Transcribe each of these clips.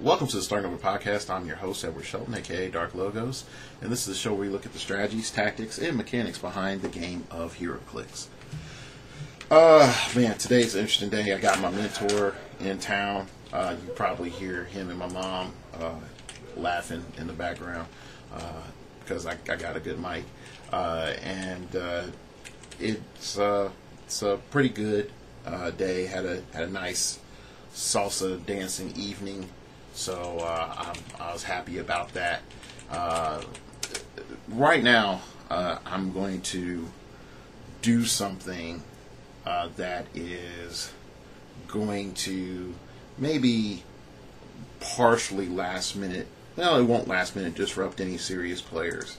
Welcome to the Starting Over Podcast. I'm your host, Edward Shelton, aka Dark Logos, and this is a show where we look at the strategies, tactics, and mechanics behind the game of heroclix. Man, today's an interesting day. I got my mentor in town. You probably hear him and my mom laughing in the background because I got a good mic, and it's a pretty good day. Had a nice salsa dancing evening. So I was happy about that. Right now, I'm going to do something that is going to maybe partially last minute. Well, it won't last minute disrupt any serious players,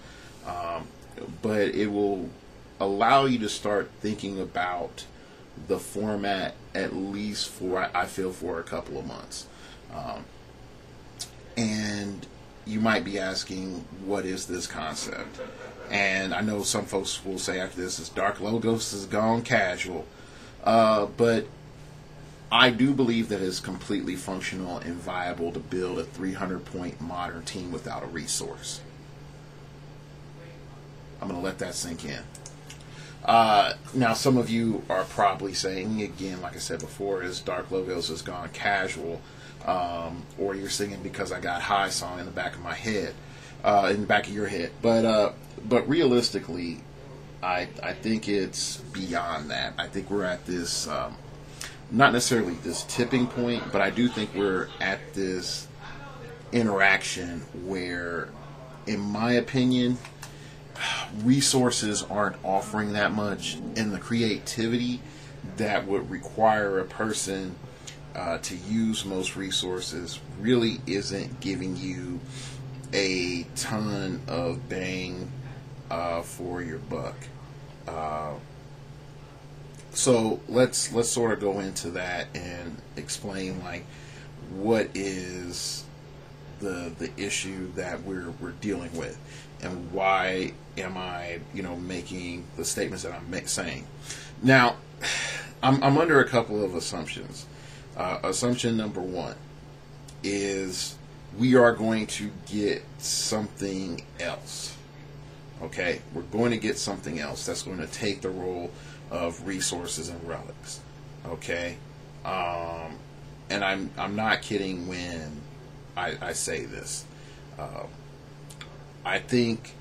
but it will allow you to start thinking about the format at least for a couple of months. And you might be asking, what is this concept? And I know some folks will say after this, Dark Logos has gone casual. But I do believe that it's completely functional and viable to build a 300-point modern team without a resource. I'm going to let that sink in. Now, some of you are probably saying, again, like I said before, is Dark Logos has gone casual. Or you're singing because I got high song in the back of my head, in the back of your head. But realistically, I think it's beyond that. I think we're at this, not necessarily this tipping point, but I do think we're at this interaction where, in my opinion, resources aren't offering that much, and the creativity that would require a person to use most resources really isn't giving you a ton of bang for your buck. So let's sort of go into that and explain like what is the issue that we're dealing with, and why am I making the statements that I'm saying. Now, I'm under a couple of assumptions. Assumption number one is we are going to get something else. Okay, we're going to get something else that's going to take the role of resources and relics. Okay, and I'm not kidding when I say this. I think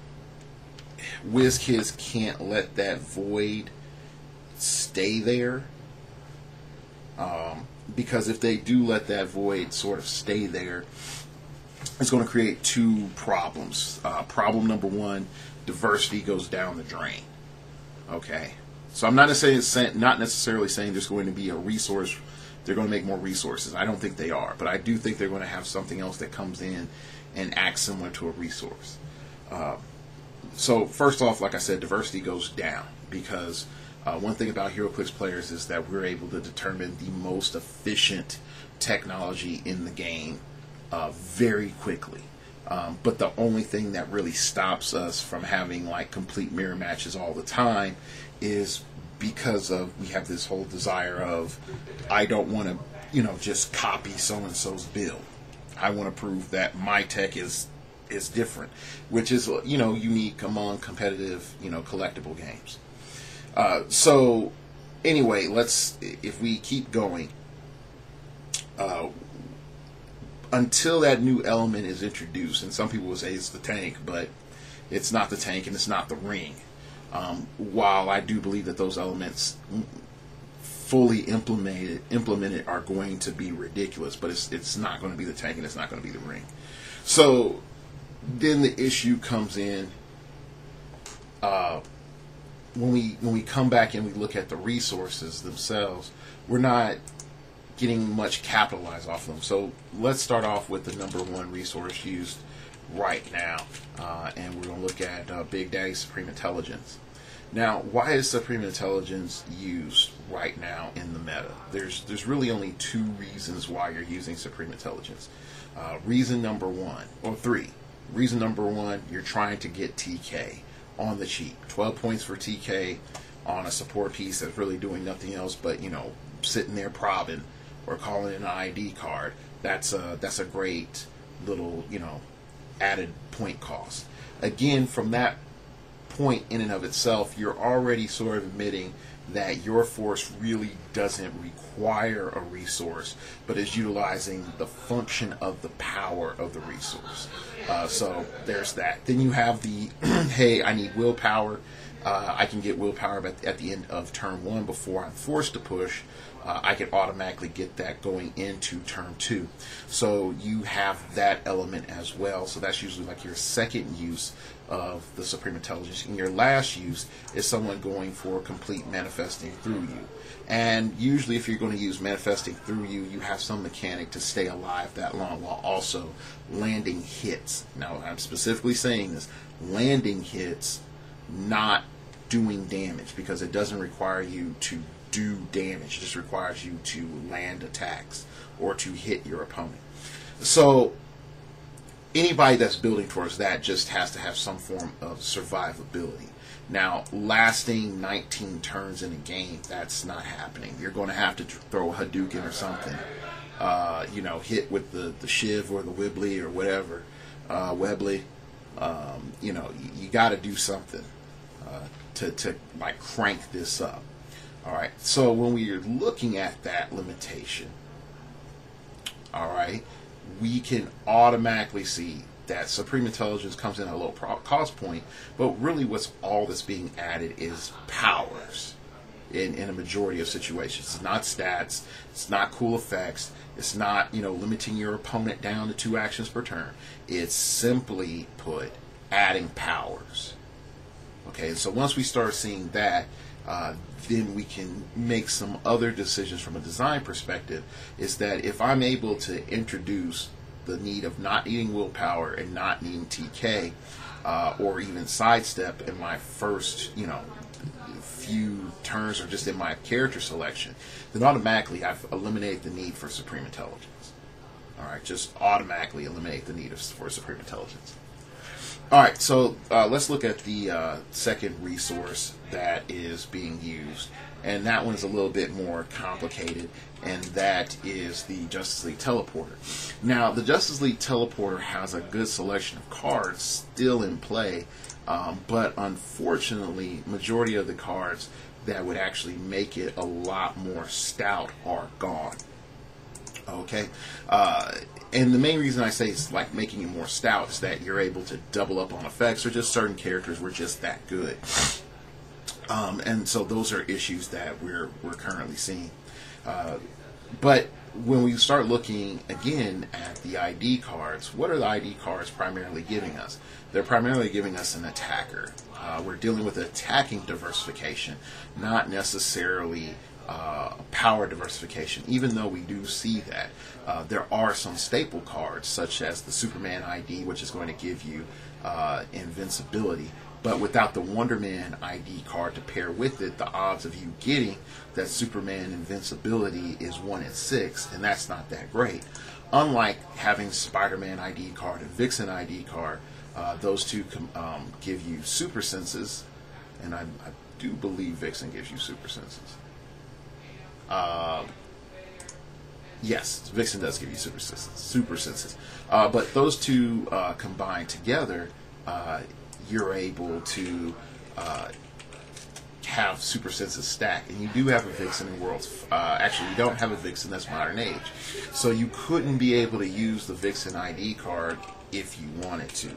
WizKids can't let that void stay there. Because if they do let that void sort of stay there, it's going to create two problems. Problem number one, diversity goes down the drain. Okay, so I'm not necessarily saying there's going to be a resource. They're going to make more resources. I don't think they are, but I do think they're going to have something else that comes in and acts similar to a resource. So first off, like I said, diversity goes down because one thing about heroclix players is that we're able to determine the most efficient technology in the game very quickly. But the only thing that really stops us from having like complete mirror matches all the time is because we have this whole desire of, I don't want to just copy so-and-so's build. I want to prove that my tech is different, which is unique among competitive collectible games. So anyway, if we keep going, until that new element is introduced, and some people will say it's the tank, but it's not the tank and it's not the ring. While I do believe that those elements fully implemented are going to be ridiculous, but it's not going to be the tank and it's not going to be the ring. So then the issue comes in, when we come back and we look at the resources themselves, we're not getting much capitalized off of them. So let's start off with the number one resource used right now, and we're going to look at Big Daddy Supreme Intelligence. Now, why is Supreme Intelligence used right now in the meta? There's really only two reasons why you're using Supreme Intelligence. Reason number one, or three. Reason number one, you're trying to get TK on the cheap. 12 points for TK on a support piece that's really doing nothing else but, sitting there probbing or calling in an ID card that's a great little, added point cost. Again, from that point in and of itself, you're already sort of admitting that your force really doesn't require a resource, but is utilizing the function of the power of the resource. So there's that. Then you have the, hey, I need willpower. I can get willpower at the end of turn 1 before I'm forced to push. I can automatically get that going into turn 2. So you have that element as well. So that's usually like your second use of the Supreme Intelligence. And your last use is someone going for complete manifesting through you. And usually if you're going to use manifesting through you, you have some mechanic to stay alive that long while also landing hits. Now, I'm specifically saying this, landing hits, not doing damage, because it doesn't require you to do damage. It just requires you to land attacks or to hit your opponent. So anybody that's building towards that just has to have some form of survivability. Now, lasting 19 turns in a game, that's not happening. You're going to have to throw a Hadouken or something. Hit with the Shiv or the Wibbly or whatever. Webley. You got to do something to like crank this up. All right. So when we are looking at that limitation, all right, we can automatically see that Supreme Intelligence comes in at a low cost point, but really what's all that's being added is powers in a majority of situations. It's not stats, it's not cool effects, it's not, limiting your opponent down to 2 actions per turn. It's simply put, adding powers. Okay, so once we start seeing that, then we can make some other decisions from a design perspective, is that if I'm able to introduce the need of not needing willpower and not needing TK, or even sidestep in my first, few turns or just in my character selection, then automatically I've eliminated the need for Supreme Intelligence. All right, just automatically eliminate the need for Supreme Intelligence. All right, so let's look at the second resource that is being used, and that one's a little bit more complicated, and that is the Justice League Teleporter. Now, the Justice League Teleporter has a good selection of cards still in play, but unfortunately, majority of the cards that would actually make it a lot more stout are gone. Okay, and the main reason I say it's like making it more stout is that you're able to double up on effects, or just certain characters were just that good. And so those are issues that we're currently seeing. But when we start looking again at the ID cards, what are the ID cards primarily giving us? They're primarily giving us an attacker. We're dealing with attacking diversification, not necessarily power diversification, even though we do see that. There are some staple cards, such as the Superman ID, which is going to give you invincibility. But without the Wonder Man ID card to pair with it, the odds of you getting that Superman invincibility is 1 in 6, and that's not that great. Unlike having Spider-Man ID card and Vixen ID card, those two give you super senses, and I do believe Vixen gives you super senses. Yes, Vixen does give you super senses. But those two combined together, you're able to have super senses stack, and you do have a Vixen in Worlds. Actually, you don't have a Vixen that's Modern Age, so you couldn't be able to use the Vixen ID card if you wanted to.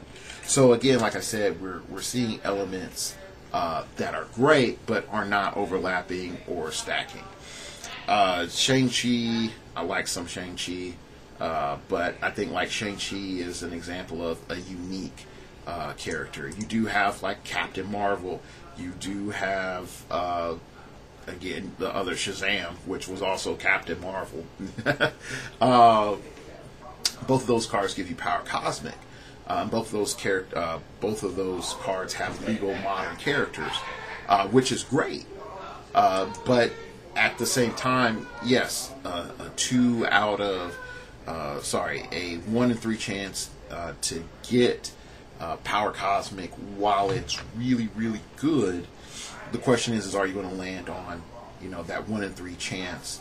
So again, like I said, we're seeing elements that are great but are not overlapping or stacking. Shang-Chi, I like some Shang-Chi, but I think like Shang-Chi is an example of a unique character. You do have like Captain Marvel. You do have again the other Shazam, which was also Captain Marvel. Both of those cards give you power cosmic. Both of those cards have legal modern characters, which is great. But at the same time, yes, a 1 in 3 chance to get power cosmic, while it's really, really good, the question is are you going to land on, that 1 in 3 chance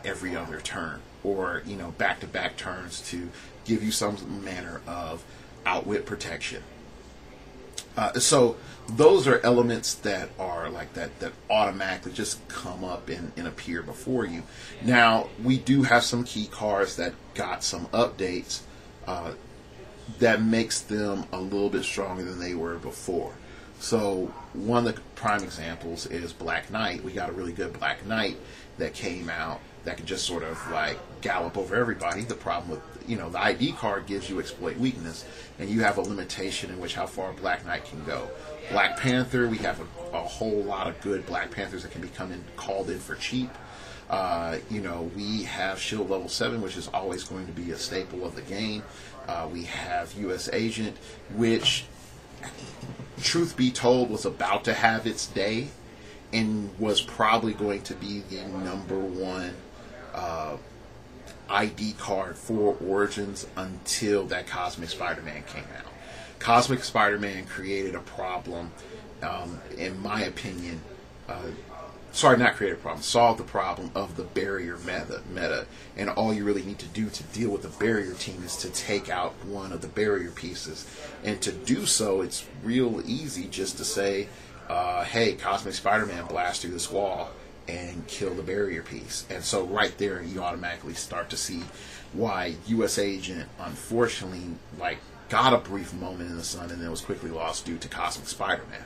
every other turn, or back-to-back turns to give you some manner of outwit protection. So those are elements that are like that automatically just come up and appear before you. Now, we do have some key cards that got some updates that makes them a little bit stronger than they were before. So one of the prime examples is Black Knight. We got a really good Black Knight that came out that can just sort of like gallop over everybody. The problem with, the ID card gives you exploit weakness, and you have a limitation in which how far Black Knight can go. Black Panther, we have a whole lot of good Black Panthers that can be called in for cheap. We have Shield level 7, which is always going to be a staple of the game. We have U.S. Agent, which, truth be told, was about to have its day and was probably going to be the number one ID card for Origins until that Cosmic Spider-Man came out. Cosmic Spider-Man created a problem, in my opinion. Not create a problem, solve the problem of the barrier meta. And all you really need to do to deal with the barrier team is to take out one of the barrier pieces. And to do so, it's real easy just to say, hey, Cosmic Spider-Man, blast through this wall and kill the barrier piece. And so right there, you automatically start to see why U.S. Agent, unfortunately, got a brief moment in the sun and then was quickly lost due to Cosmic Spider-Man.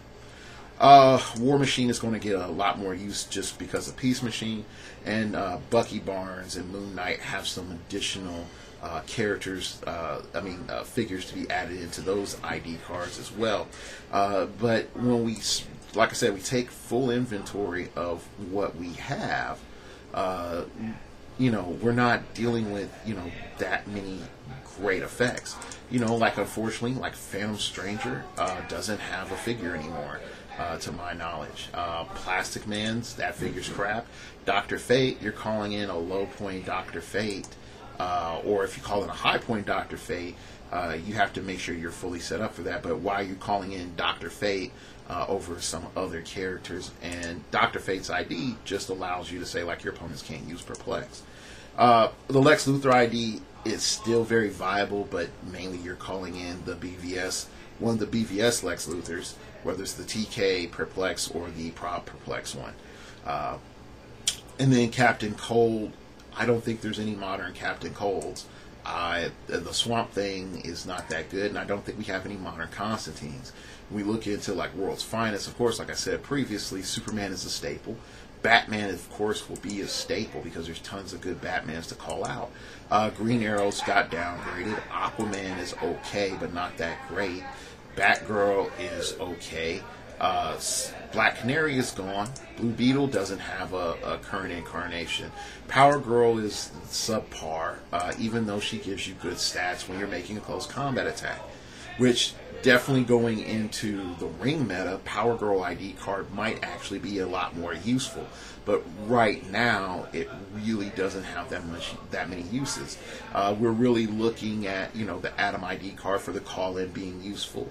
War Machine is going to get a lot more use just because of Peace Machine, and Bucky Barnes and Moon Knight have some additional characters, figures to be added into those ID cards as well. But when we, like I said, we take full inventory of what we have, we're not dealing with, that many great effects. Unfortunately, Phantom Stranger doesn't have a figure anymore. To my knowledge. Plastic Man's, that figure's crap. Dr. Fate, you're calling in a low point Dr. Fate, or if you call in a high point Dr. Fate, you have to make sure you're fully set up for that. But why are you calling in Dr. Fate over some other characters? And Dr. Fate's ID just allows you to say, your opponents can't use Perplex. The Lex Luthor ID is still very viable, but mainly you're calling in the BVS, one of the BVS Lex Luthors, whether it's the TK Perplex or the Prop Perplex one. And then Captain Cold, I don't think there's any modern Captain Colds. The Swamp Thing is not that good, and I don't think we have any modern Constantines. We look into World's Finest, of course, like I said previously, Superman is a staple. Batman, of course, will be a staple because there's tons of good Batmans to call out. Green Arrow's got downgraded. Aquaman is okay, but not that great. Batgirl is okay. Black Canary is gone. Blue Beetle doesn't have a current incarnation. Power Girl is subpar, even though she gives you good stats when you're making a close combat attack. Which, definitely going into the ring meta, Power Girl ID card might actually be a lot more useful. But right now, it really doesn't have that many uses. We're really looking at, the Atom ID card for the call-in being useful.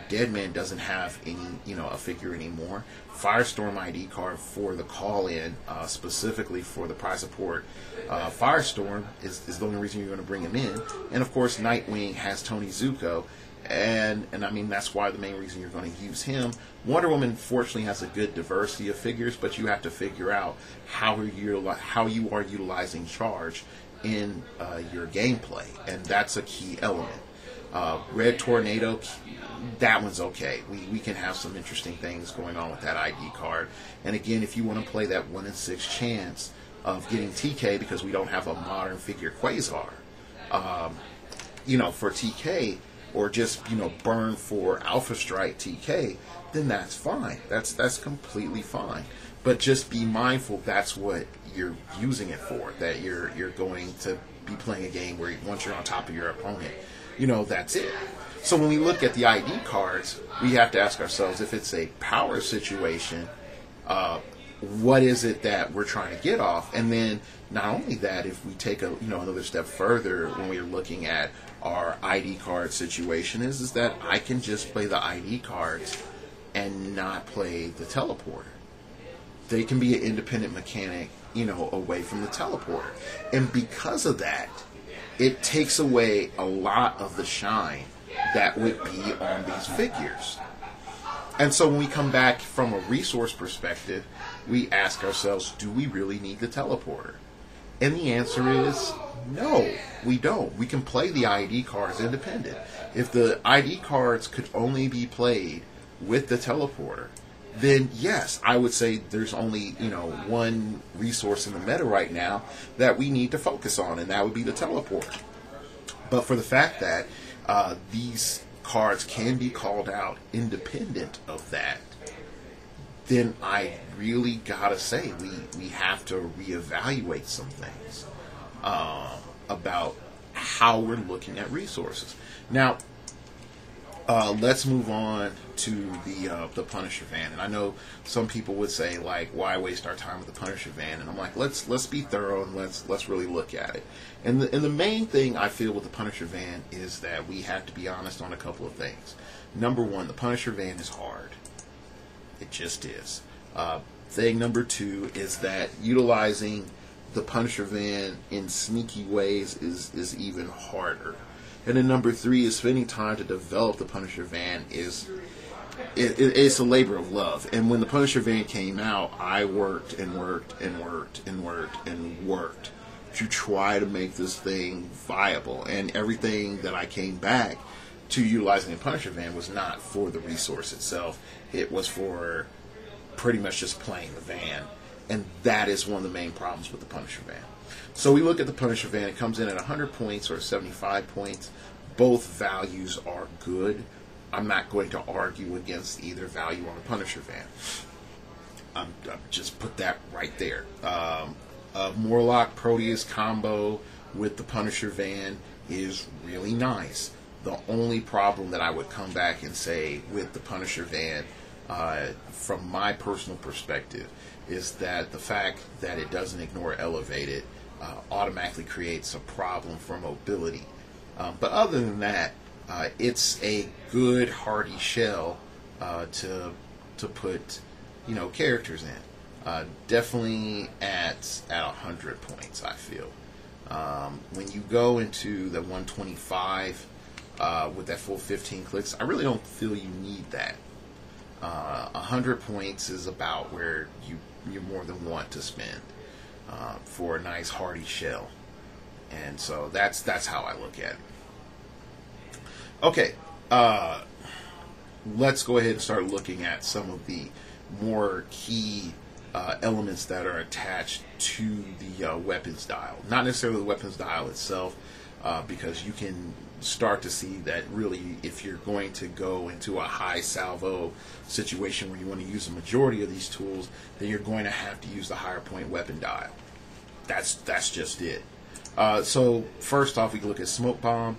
Deadman doesn't have any, a figure anymore. Firestorm ID card for the call-in, specifically for the prize support. Firestorm is the only reason you're going to bring him in. And of course, Nightwing has Tony Zuko. And that's why the main reason you're going to use him. Wonder Woman, fortunately, has a good diversity of figures, but you have to figure out how you are utilizing charge in your gameplay, and that's a key element. Red Tornado, that one's okay. We can have some interesting things going on with that ID card. And again, if you want to play that 1 in 6 chance of getting TK because we don't have a modern figure Quasar, for TK, or just burn for Alpha Strike TK, then that's fine. That's completely fine. But just be mindful that's what you're using it for. That you're going to be playing a game where once you're on top of your opponent, that's it. So when we look at the ID cards, we have to ask ourselves, if it's a power situation, what is it that we're trying to get off? And then not only that, if we take another step further when we're looking at our ID card situation, is that I can just play the ID cards and not play the teleporter. they can be an independent mechanic, away from the teleporter. And because of that, it takes away a lot of the shine that would be on these figures. And so when we come back from a resource perspective, we ask ourselves, do we really need the teleporter? And the answer is no, we don't. We can play the ID cards independent. If the ID cards could only be played with the teleporter, then yes, I would say there's only, one resource in the meta right now that we need to focus on, and that would be the teleporter. But for the fact that these cards can be called out independent of that, then I really gotta say we have to reevaluate some things about how we're looking at resources. Now, let's move on to the Punisher van. And I know some people would say, like, why waste our time with the Punisher van? And I'm like, let's be thorough and let's really look at it. And the main thing I feel with the Punisher van is that we have to be honest on a couple of things. Number one, the Punisher van is hard. It just is. Thing number two is that utilizing the Punisher van in sneaky ways is even harder. And then number three is spending time to develop the Punisher van it's a labor of love. And when the Punisher van came out, I worked and worked and worked and worked and worked to try to make this thing viable. And everything that I came back to utilizing the Punisher van was not for the resource itself. It was for pretty much just playing the van. And that is one of the main problems with the Punisher van. So we look at the Punisher van. It comes in at 100 points or 75 points. Both values are good. I'm not going to argue against either value on the Punisher van. I'm just put that right there. A Morlock Proteus combo with the Punisher van is really nice. The only problem that I would come back and say with the Punisher van, from my personal perspective, is that the fact that it doesn't ignore elevated automatically creates a problem for mobility. But other than that, it's a good hardy shell to put characters in. Definitely at 100 points, I feel. When you go into the 125 with that full 15 clicks, I really don't feel you need that. 100 points is about where you more than want to spend for a nice hardy shell. And so that's how I look at it. Okay, let's go ahead and start looking at some of the more key elements that are attached to the weapons dial. Not necessarily the weapons dial itself, because you can start to see that really if you're going to go into a high salvo situation where you want to use the majority of these tools, then you're going to have to use the higher point weapon dial. That's just it. So first off, we can look at Smoke Bomb.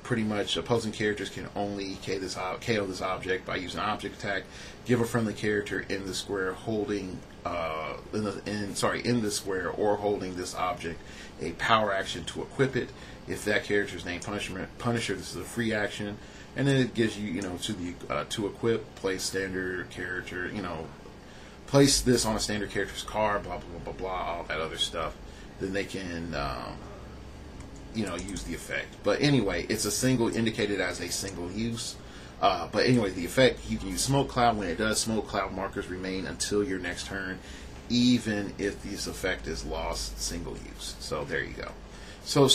Pretty much opposing characters can only KO this object by using an object attack. Give a friendly character in the square holding in the square or holding this object a power action to equip it. If that character is named Punisher, this is a free action, and then it gives you to equip, place standard character, place this on a standard character's card, blah blah blah blah blah, all that other stuff. Then they can use the effect. But anyway, it's indicated as a single use. But anyway, the effect, you can use Smoke Cloud. When it does, Smoke Cloud markers remain until your next turn, even if this effect is lost single use. So there you go. So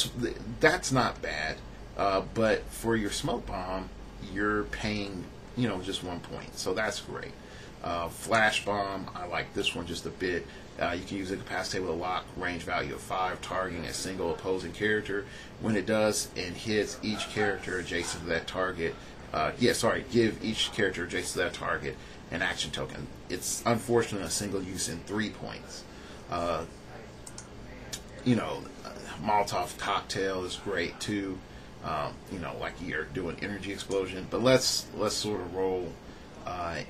that's not bad. But for your Smoke Bomb, you're paying, just 1 point. So that's great. Flash Bomb, I like this one just a bit. You can use it capacitated with a lock range value of 5, targeting a single opposing character. When it does and hits each character adjacent to that target, give each character adjacent to that target an action token. It's unfortunately a single use in 3 points. Molotov cocktail is great too. Like you're doing energy explosion. But let's sort of roll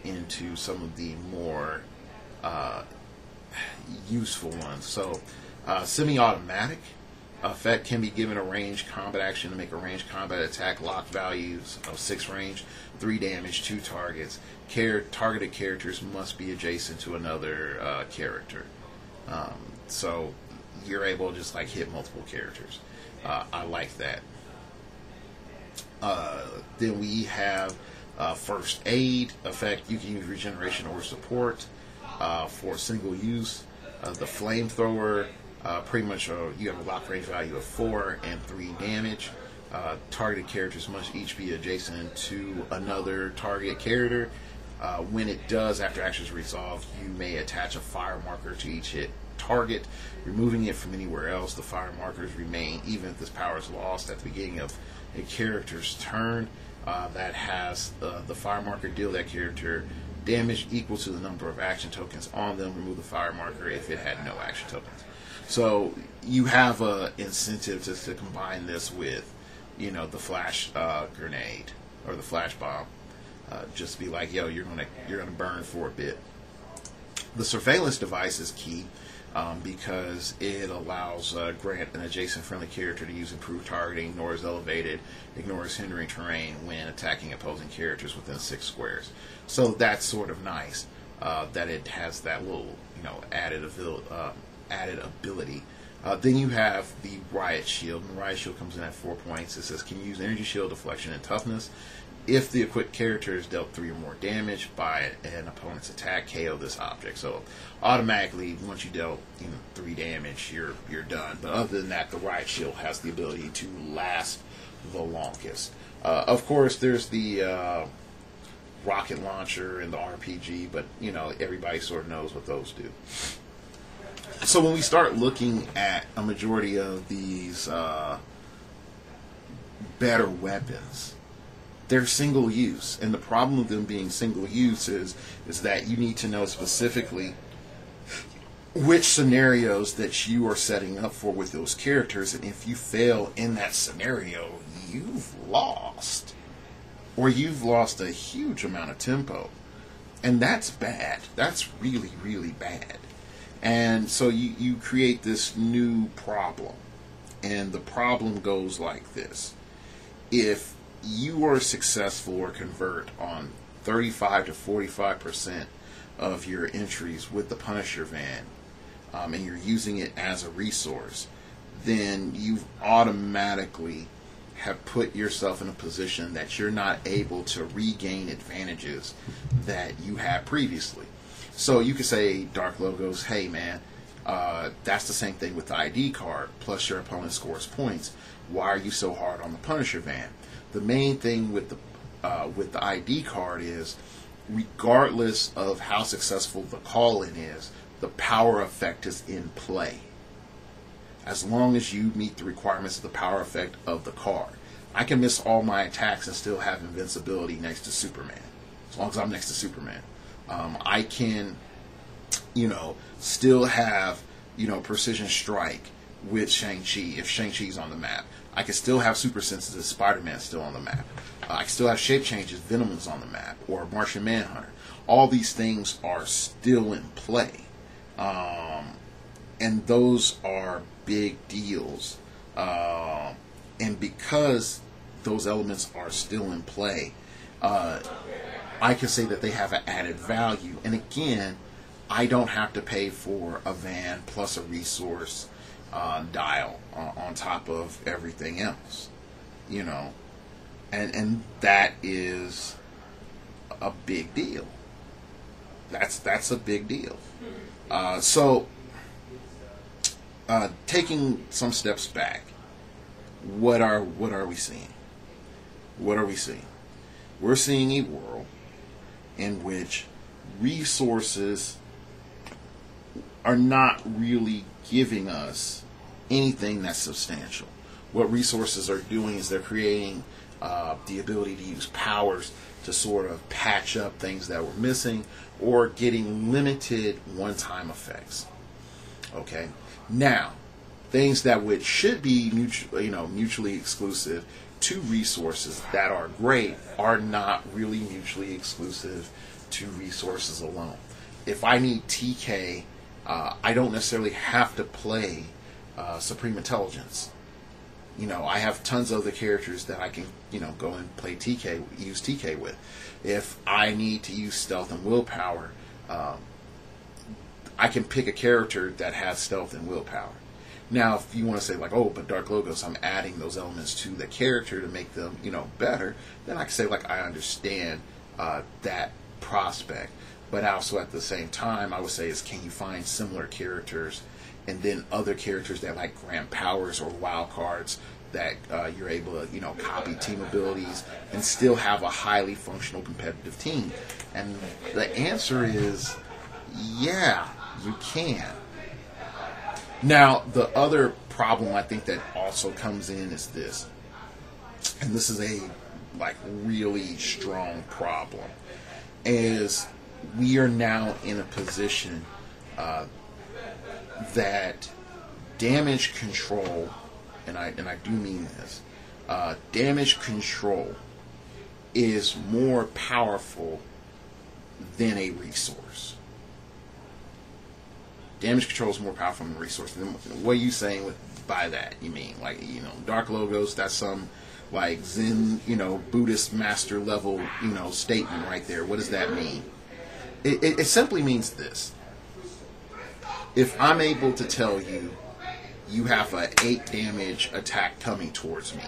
into some of the more useful ones. So semi-automatic. Effect can be given a ranged combat action to make a ranged combat attack. Lock values of 6 range, 3 damage, 2 targets. Targeted characters must be adjacent to another character. So you're able to just like hit multiple characters. I like that. Then we have first aid effect. You can use regeneration or support for single use. The flamethrower, pretty much you have a lock range value of 4 and 3 damage. Targeted characters must each be adjacent to another target character. When it does, after action is resolved, you may attach a fire marker to each hit target, removing it from anywhere else. The fire markers remain even if this power is lost at the beginning of a character's turn. That has the fire marker deal that character damage equal to the number of action tokens on them. Remove the fire marker if it had no action tokens. So you have a incentive to combine this with, you know, the flash grenade or the flash bomb. Just be like, yo, you're gonna burn for a bit. The surveillance device is key because it allows grant an adjacent friendly character to use improved targeting, ignores elevated, ignores hindering terrain when attacking opposing characters within 6 squares. So that's sort of nice that it has that little, you know, added ability. Then you have the riot shield, and the riot shield comes in at 4 points. It says can use energy shield, deflection, and toughness. If the equipped character is dealt 3 or more damage by an opponent's attack, KO this object. So automatically, once you dealt 3 damage, you're done. But other than that, the riot shield has the ability to last the longest. Of course, there's the rocket launcher and the RPG, but you know everybody sort of knows what those do. So when we start looking at a majority of these better weapons, they're single use, and the problem with them being single use is that you need to know specifically which scenarios that you are setting up for with those characters, and if you fail in that scenario, you've lost, or you've lost a huge amount of tempo, and that's bad. That's really, really bad. And so you create this new problem, and the problem goes like this. If you are successful or convert on 35 to 45% of your entries with the Punisher van, and you're using it as a resource, then you've automatically have put yourself in a position that you're not able to regain advantages that you had previously. So you could say, Dark Logos, hey man, that's the same thing with the ID card, plus your opponent scores points. Why are you so hard on the Punisher van? The main thing with the ID card is, regardless of how successful the call-in is, the power effect is in play. As long as you meet the requirements of the power effect of the card. I can miss all my attacks and still have invincibility next to Superman. As long as I'm next to Superman. I can, still have, precision strike with Shang-Chi if Shang-Chi's on the map. I can still have super senses, Spider-Man still on the map. I can still have shape changes, Venom is on the map, or Martian Manhunter. All these things are still in play. And those are big deals. And because those elements are still in play, I can say that they have an added value. And again, I don't have to pay for a van plus a resource dial on top of everything else, and that is a big deal. That's a big deal. So taking some steps back, what are we seeing? What are we seeing? We're seeing a world in which resources are not really giving us anything that's substantial. What resources are doing is they're creating the ability to use powers to sort of patch up things that were missing, or getting limited one-time effects. Okay, now things that should be mutually exclusive to resources that are great are not really mutually exclusive to resources alone. If I need TK, I don't necessarily have to play supreme intelligence. I have tons of other characters that I can, go and play use TK with. If I need to use stealth and willpower, I can pick a character that has stealth and willpower. Now, if you want to say like, oh, but Dark Logos, I'm adding those elements to the character to make them, better, then I can say like, I understand that prospect. But also at the same time, I would say is, can you find similar characters and then other characters that like grant powers or wild cards that you're able to, copy team abilities and still have a highly functional competitive team? And the answer is, yeah, you can. Now, the other problem I think that also comes in is this, and this is a like really strong problem, is we are now in a position that damage control, and I do mean this, damage control is more powerful than a resource. Damage control is more powerful than a resource. What are you saying by that? You mean like, Dark Logos, that's some like Zen, Buddhist master level, statement right there. What does that mean? It simply means this. If I'm able to tell you, you have an 8 damage attack coming towards me,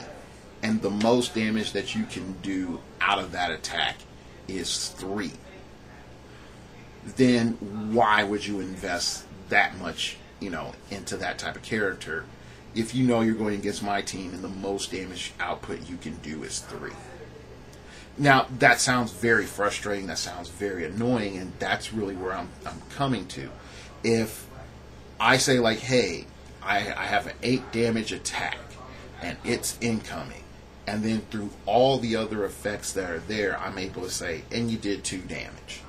and the most damage that you can do out of that attack is 3, then why would you invest that much, into that type of character if you know you're going against my team and the most damage output you can do is 3? Now, that sounds very frustrating, that sounds very annoying, and that's really where I'm coming to. If I say like, hey, I have an 8 damage attack and it's incoming, and then through all the other effects that are there, I'm able to say, and you did 2 damage.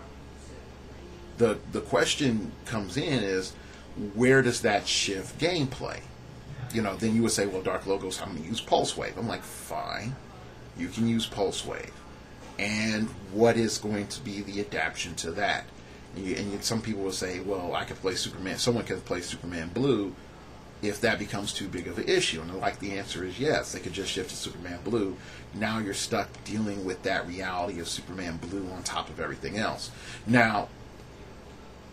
The question comes in is, where does that shift gameplay? Then you would say, well, Dark Logos, I'm going to use Pulse Wave. I'm like, fine, you can use Pulse Wave. And what is going to be the adaptation to that? And some people will say, well, I could play Superman. Someone can play Superman Blue if that becomes too big of an issue. And the answer is yes. They could just shift to Superman Blue. Now you're stuck dealing with that reality of Superman Blue on top of everything else. Now,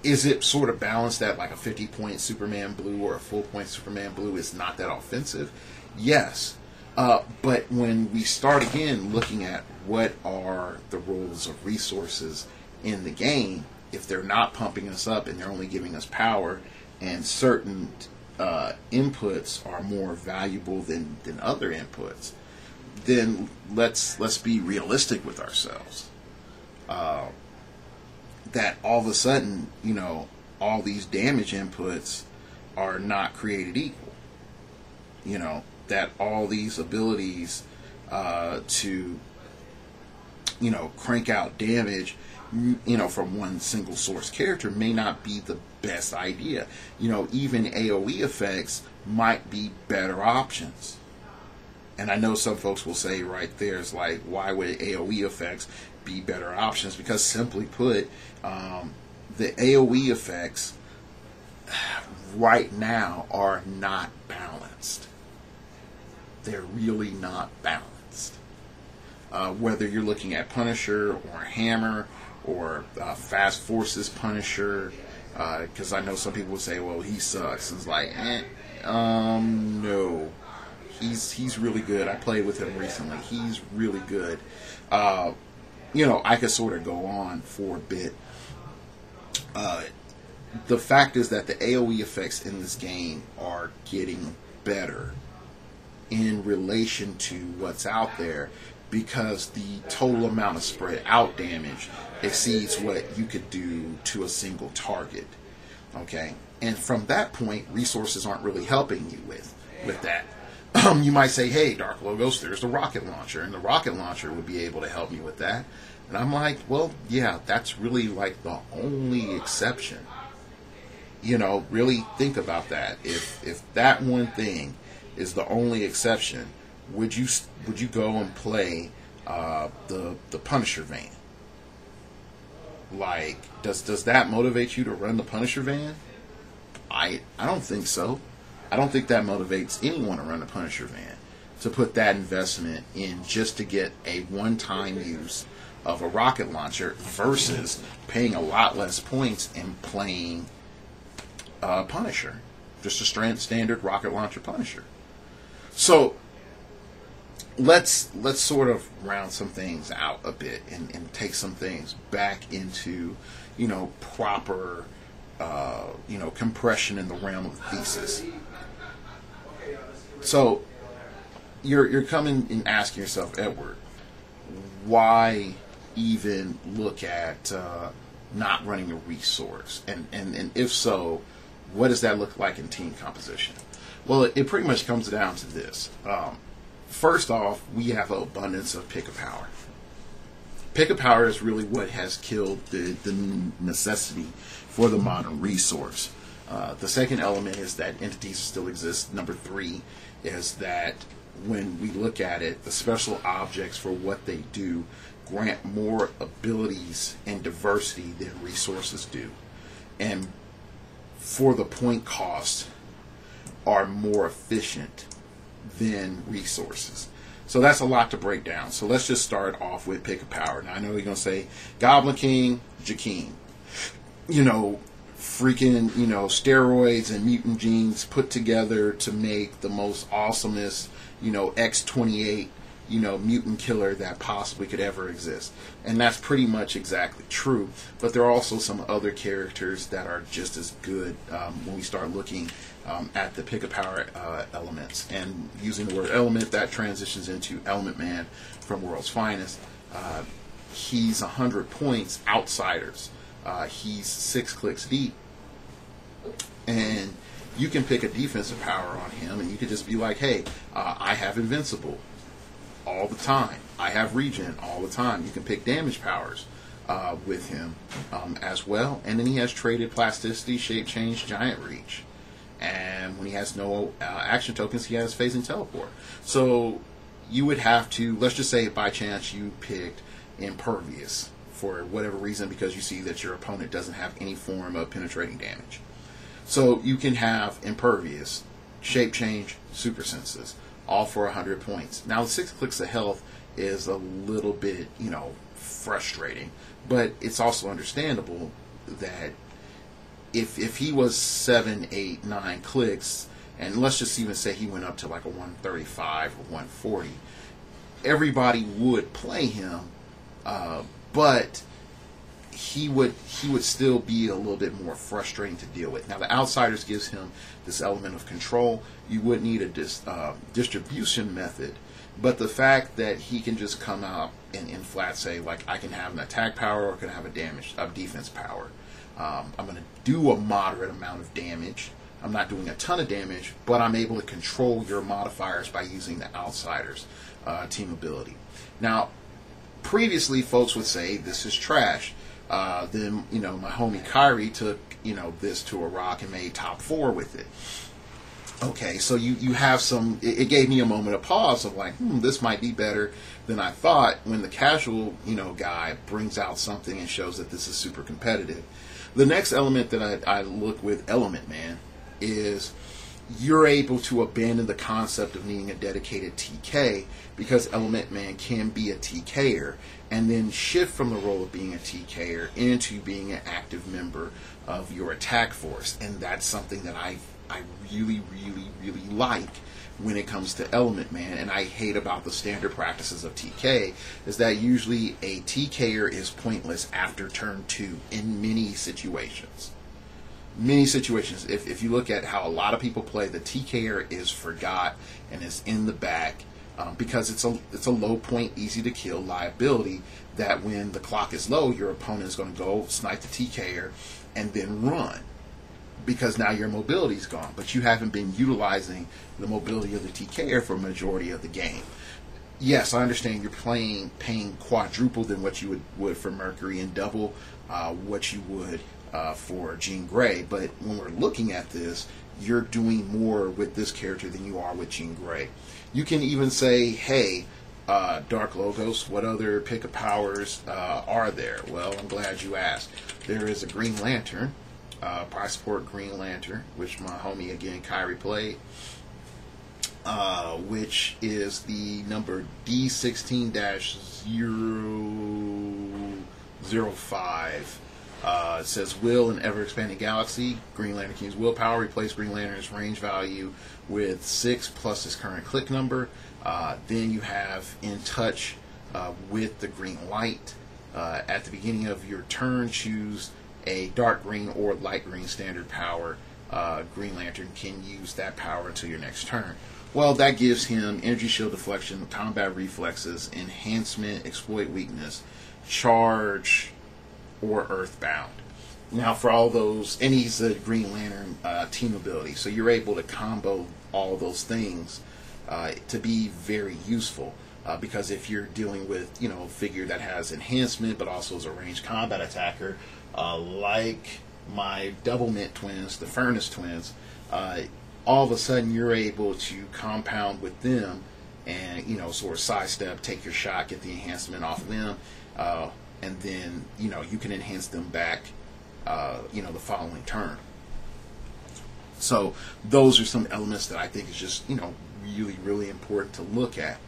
is it sort of balanced that like a 50-point Superman Blue or a full-point Superman Blue is not that offensive? Yes. But when we start again looking at what are the roles of resources in the game, if they're not pumping us up and they're only giving us power, and certain inputs are more valuable than other inputs, then let's be realistic with ourselves. That all of a sudden, all these damage inputs are not created equal. That all these abilities to, crank out damage, from one single source character may not be the best idea. Even AoE effects might be better options. And I know some folks will say right there, it's like, why would AoE effects be better options? Because simply put, the AoE effects right now are not balanced. They're really not balanced. Whether you're looking at Punisher or Hammer or Fast Forces Punisher, because I know some people will say, well, he sucks. It's like, no. He's really good. I played with him recently. He's really good. I could sort of go on for a bit. The fact is that the AoE effects in this game are getting better in relation to what's out there, because the total amount of spread out damage exceeds what you could do to a single target. Okay? And from that point, resources aren't really helping you with that. You might say, hey, Dark Logos, there's the rocket launcher, and the rocket launcher would be able to help me with that. And I'm like, well, yeah, that's really like the only exception. Really think about that. If that one thing is the only exception, would you go and play the Punisher van? Like, does that motivate you to run the Punisher van? I don't think so. I don't think that motivates anyone to run a Punisher van, to put that investment in just to get a one-time use of a rocket launcher versus paying a lot less points and playing Punisher, just a standard rocket launcher Punisher. So let's sort of round some things out a bit and take some things back into, proper compression in the realm of thesis. So you're coming and asking yourself, Edward, why even look at not running a resource? And if so, what does that look like in team composition? Well, it pretty much comes down to this. First off, we have an abundance of pick of power. Pick of power is really what has killed the necessity for the modern resource. The second element is that entities still exist. Number 3 is that when we look at it, the special objects for what they do grant more abilities and diversity than resources do. And for the point cost are more efficient than resources. So that's a lot to break down. So let's just start off with pick of power. Now I know you're going to say Goblin King, Jakeem. Freaking, steroids and mutant genes put together to make the most awesomest, X-28, mutant killer that possibly could ever exist. And that's pretty much exactly true. But there are also some other characters that are just as good when we start looking at the pick of power elements. And using the word element, that transitions into Element Man from World's Finest. He's 100 points outsiders. He's 6 clicks deep. And you can pick a defensive power on him, and you could just be like, hey, I have Invincible all the time. I have Regen all the time. You can pick damage powers with him as well. And then he has traded Plasticity, Shape Change, Giant Reach. And when he has no action tokens, he has Phasing Teleport. So you would have to, let's just say by chance you picked Impervious for whatever reason, because you see that your opponent doesn't have any form of penetrating damage. So you can have Impervious, Shape Change, Super Senses, all for 100 points. Now the 6 clicks of health is a little bit, frustrating, but it's also understandable that if he was 7, 8, 9 clicks, and let's just even say he went up to like a 135 or 140, everybody would play him, but he would still be a little bit more frustrating to deal with. Now the Outsiders gives him this element of control. You would need a distribution method, but the fact that he can just come out and flat say, like, I can have an attack power or I can have a defense power. I'm going to do a moderate amount of damage. I'm not doing a ton of damage, but I'm able to control your modifiers by using the Outsiders team ability. Now, previously folks would say this is trash. Then my homie Kyrie took this to a rock and made top 4 with it. Okay, so you have some. It gave me a moment of pause of like, this might be better than I thought. When the casual guy brings out something and shows that this is super competitive. The next element that I look with Element Man is you're able to abandon the concept of needing a dedicated TK, because Element Man can be a TKer and then shift from the role of being a TKer into being an active member of your attack force. And that's something that I really, really, really like when it comes to Element Man, and I hate about the standard practices of TK, is that usually a TKer is pointless after turn 2 in many situations. Many situations. If you look at how a lot of people play, the TKer is forgot and is in the back because it's a low point, easy to kill liability that when the clock is low, your opponent is going to go snipe the TKer and then run, because now your mobility is gone, but you haven't been utilizing the mobility of the TKer for a majority of the game. Yes, I understand you're paying quadruple than what you would for Mercury and double what you would for Jean Grey, but when we're looking at this, you're doing more with this character than you are with Jean Grey. You can even say, hey, Dark Logos, what other pick of powers are there? Well, I'm glad you asked. There is a Green Lantern, price support Green Lantern, which my homie again Kyrie played, which is the number D16-005. It says, will in ever-expanding galaxy, Green Lantern can use willpower, replace Green Lantern's range value with 6 plus his current click number. Then you have in touch with the green light. At the beginning of your turn, choose a dark green or light green standard power. Green Lantern can use that power until your next turn. Well, that gives him energy shield deflection, combat reflexes, enhancement, exploit weakness, charge, or earthbound. Now for all those, and he's a Green Lantern team ability, so you're able to combo all those things to be very useful. Because if you're dealing with, a figure that has enhancement but also is a ranged combat attacker, like my Double Mint twins, the Furnace twins, all of a sudden you're able to compound with them and, sort of sidestep, take your shot, get the enhancement off of them, and then, you can enhance them back, the following turn. So those are some elements that I think is just, really, really important to look at.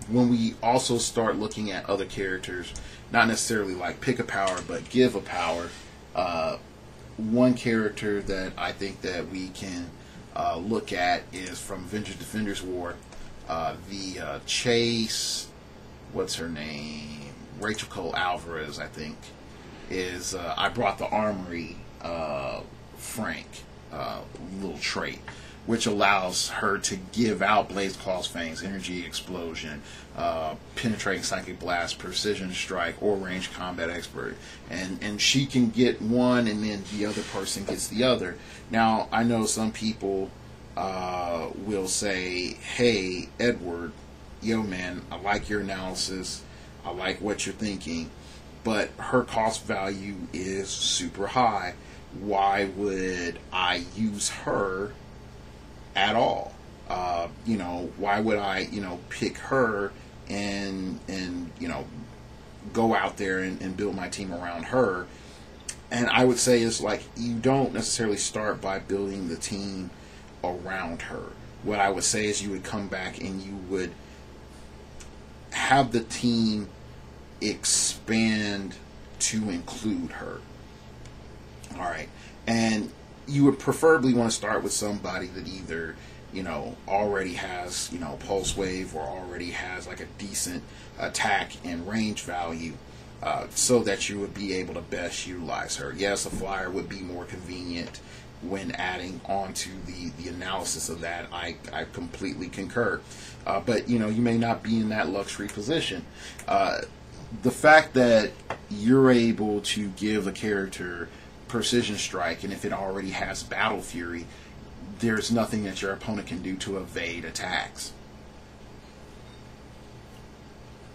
When we also start looking at other characters, not necessarily like pick a power, but give a power, one character that I think that we can look at is from Avengers Defenders War, the Chase, what's her name? Rachel Cole Alvarez, I think, is I brought the Armory Frank little trait, which allows her to give out Blaze Claw's Fangs, Energy Explosion, Penetrating Psychic Blast, Precision Strike, or Range Combat Expert. And she can get one and then the other person gets the other. Now, I know some people will say, hey, Edward, yo man, I like your analysis, I like what you're thinking, but her cost value is super high. Why would I use her at all? Why would I, pick her and go out there and build my team around her? And I would say it's like, you don't necessarily start by building the team around her. What I would say is you would come back and you would have the team expand to include her. All right. And you would preferably want to start with somebody that either, already has, pulse wave or already has like a decent attack and range value, so that you would be able to best utilize her. Yes, a flyer would be more convenient when adding on to the analysis of that. I completely concur. But, you may not be in that luxury position. The fact that you're able to give a character Precision Strike, and if it already has Battle Fury, there's nothing that your opponent can do to evade attacks.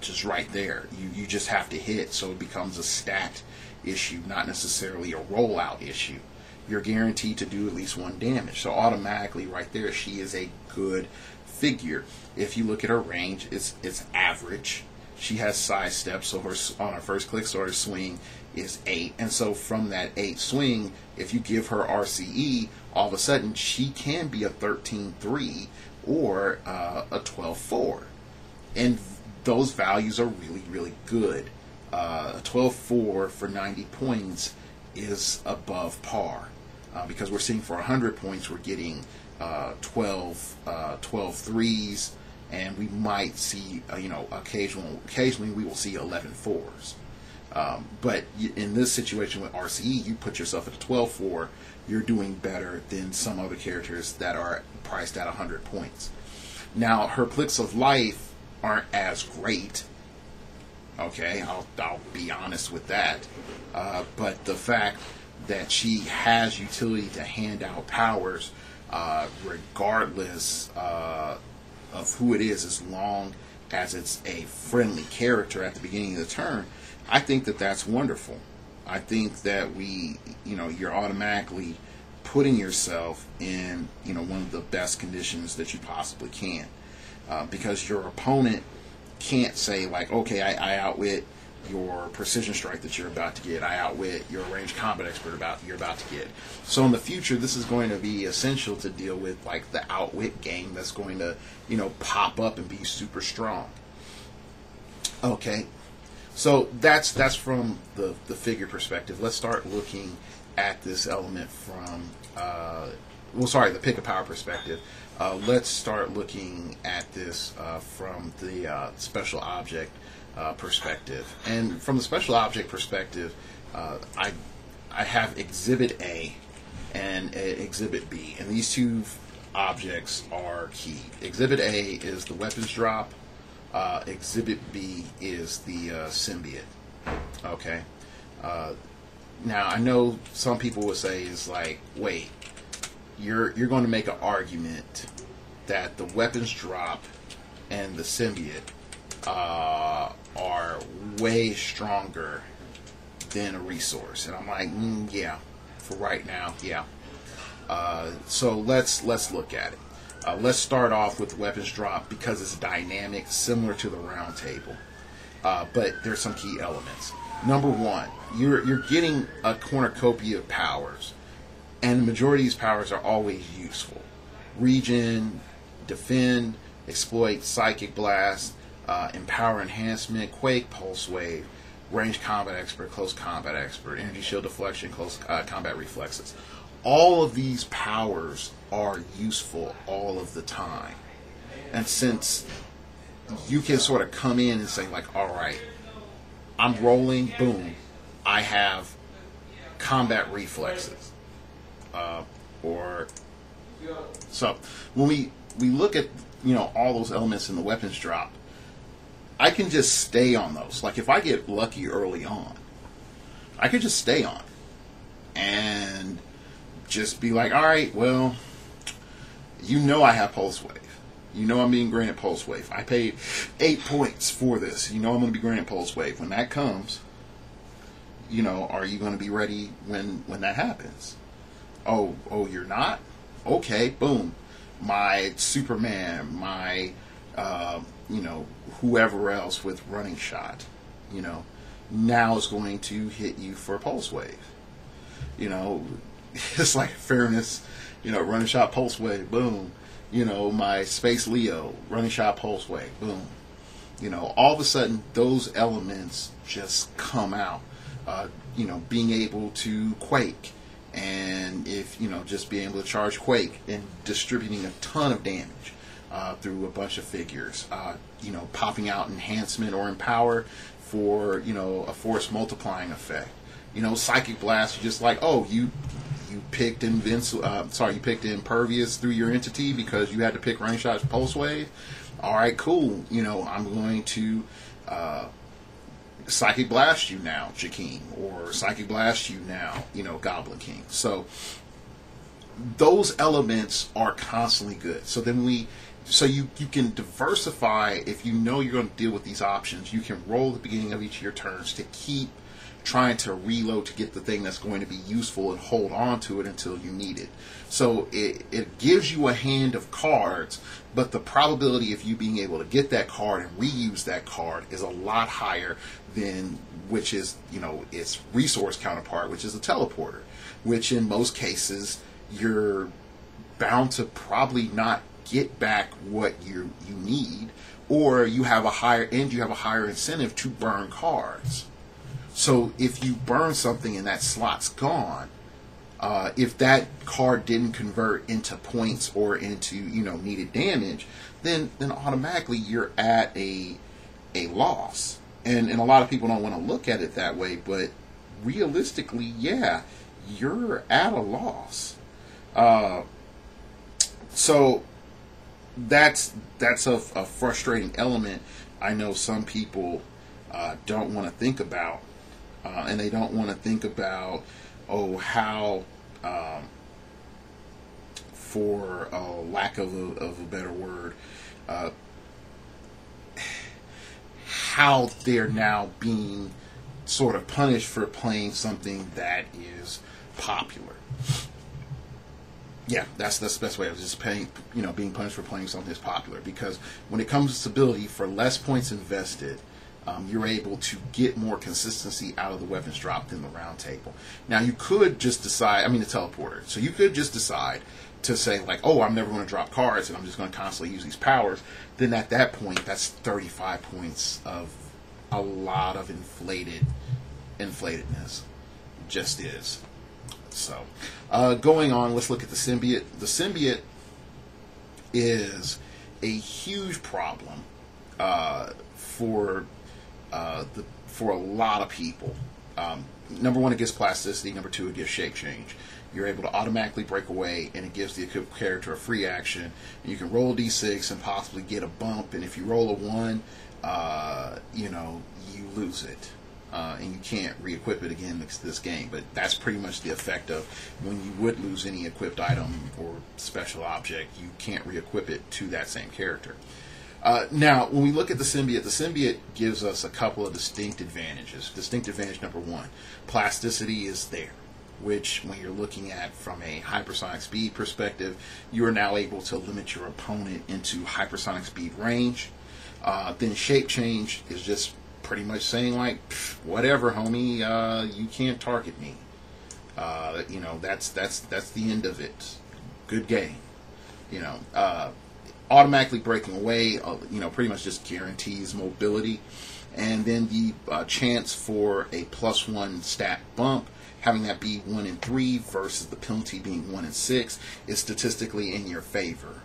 Just right there. You just have to hit, so it becomes a stat issue, not necessarily a rollout issue. You're guaranteed to do at least 1 damage. So automatically right there, she is a good figure. If you look at her range, it's average. She has sidestep, so on her first click, so her swing is 8. And so from that 8 swing, if you give her RCE, all of a sudden she can be a 13-3 or a 12-4. And those values are really, really good. A 12-4 for 90 points is above par. Because we're seeing for 100 points, we're getting 12 threes, and we might see, occasionally we will see 11 fours. But in this situation with RCE, you put yourself at a 12-4, you're doing better than some other characters that are priced at 100 points. Now, her clicks of life aren't as great. Okay, I'll be honest with that. But the fact that she has utility to hand out powers, regardless of who it is, as long as it's a friendly character at the beginning of the turn, I think that that's wonderful. I think that you're automatically putting yourself in, one of the best conditions that you possibly can, because your opponent can't say like, okay, I outwit your precision strike that you're about to get. I outwit your ranged combat expert you're about to get. So in the future, this is going to be essential to deal with like the outwit game that's going to, you know, pop up and be super strong. Okay, so that's from the figure perspective. Let's start looking at this element from the pick a power perspective. Let's start looking at this from the special object perspective. And from the special object perspective, I have Exhibit A and Exhibit B, and these two objects are key. Exhibit A is the weapons drop. Exhibit B is the symbiote. Okay. Now I know some people would say is like, wait, you're going to make an argument that the weapons drop and the symbiote are way stronger than a resource, and I'm like, yeah, for right now, yeah. So let's look at it. Let's start off with the weapons drop because it's dynamic, similar to the round table. But there's some key elements. Number one, you're getting a cornucopia of powers, and the majority of these powers are always useful. Regen, defend, exploit, psychic blast, empower enhancement, quake, pulse wave, range combat expert, close combat expert, energy shield deflection, close combat reflexes. All of these powers are useful all of the time. And since you can sort of come in and say like, all right, I'm rolling, boom, I have combat reflexes. So when we look at, you know, all those elements in the weapons drop, I can just stay on those. Like if I get lucky early on, I could just stay on and just be like, all right, well, you know I have pulse wave. You know I'm being granted pulse wave. I paid 8 points for this. You know I'm going to be granted pulse wave. When that comes, you know, are you going to be ready when that happens? Oh, you're not? Okay, boom. My Superman, my, you know, whoever else with running shot, you know, now is going to hit you for a pulse wave. You know, it's like fairness, you know, running shot, pulse wave, boom. You know, my Space Leo, running shot, pulse wave, boom. You know, all of a sudden, those elements just come out. You know, being able to quake, and if, you know, just being able to charge quake and distributing a ton of damage through a bunch of figures. You know, popping out enhancement or empower for, you know, a force multiplying effect. You know, psychic blast, you're just like, oh, you picked you picked impervious through your entity because you had to pick range shots pulse wave. All right, cool. You know, I'm going to psychic blast you now, Jakeem, or psychic blast you now, you know, Goblin King. So those elements are constantly good. So then you can diversify. If you know you're going to deal with these options, you can roll at the beginning of each of your turns to keep trying to reload to get the thing that's going to be useful and hold on to it until you need it. So it gives you a hand of cards, but the probability of you being able to get that card and reuse that card is a lot higher than, which is, you know, its resource counterpart, which is a teleporter, which in most cases you're bound to probably not get back what you need, or you have a higher incentive to burn cards. So if you burn something and that slot's gone, if that card didn't convert into points or into, you know, needed damage, then automatically you're at a loss. And a lot of people don't want to look at it that way, but realistically, yeah, you're at a loss. So that's a frustrating element. I know some people don't want to think about. And they don't want to think about, how, for lack of a better word, how they're now being sort of punished for playing something that is popular. Yeah, that's the best way of just being punished for playing something that's popular. Because when it comes to stability, for less points invested, you're able to get more consistency out of the weapons drop than the round table. Now, you could just decide, the teleporter. So you could just decide to say, like, oh, I'm never going to drop cards and I'm just going to constantly use these powers. Then at that point, that's 35 points of a lot of inflatedness. Just is. So, going on, let's look at the symbiote. The symbiote is a huge problem for a lot of people. Number one, it gives plasticity. Number two, it gives shape change. You're able to automatically break away, and it gives the equipped character a free action. And you can roll a d6 and possibly get a bump. And if you roll a 1, you lose it. And you can't re-equip it again this game. But that's pretty much the effect of when you would lose any equipped item or special object, you can't re-equip it to that same character. Now, when we look at the symbiote gives us a couple of distinct advantages. Distinct advantage number one, plasticity is there, which when you're looking at from a hypersonic speed perspective, you are now able to limit your opponent into hypersonic speed range. Then shape change is just pretty much saying, like, whatever, homie, you can't target me. That's the end of it. Good game. Automatically breaking away, pretty much just guarantees mobility. And then the chance for a +1 stat bump, having that be 1 in 3 versus the penalty being 1 in 6, is statistically in your favor.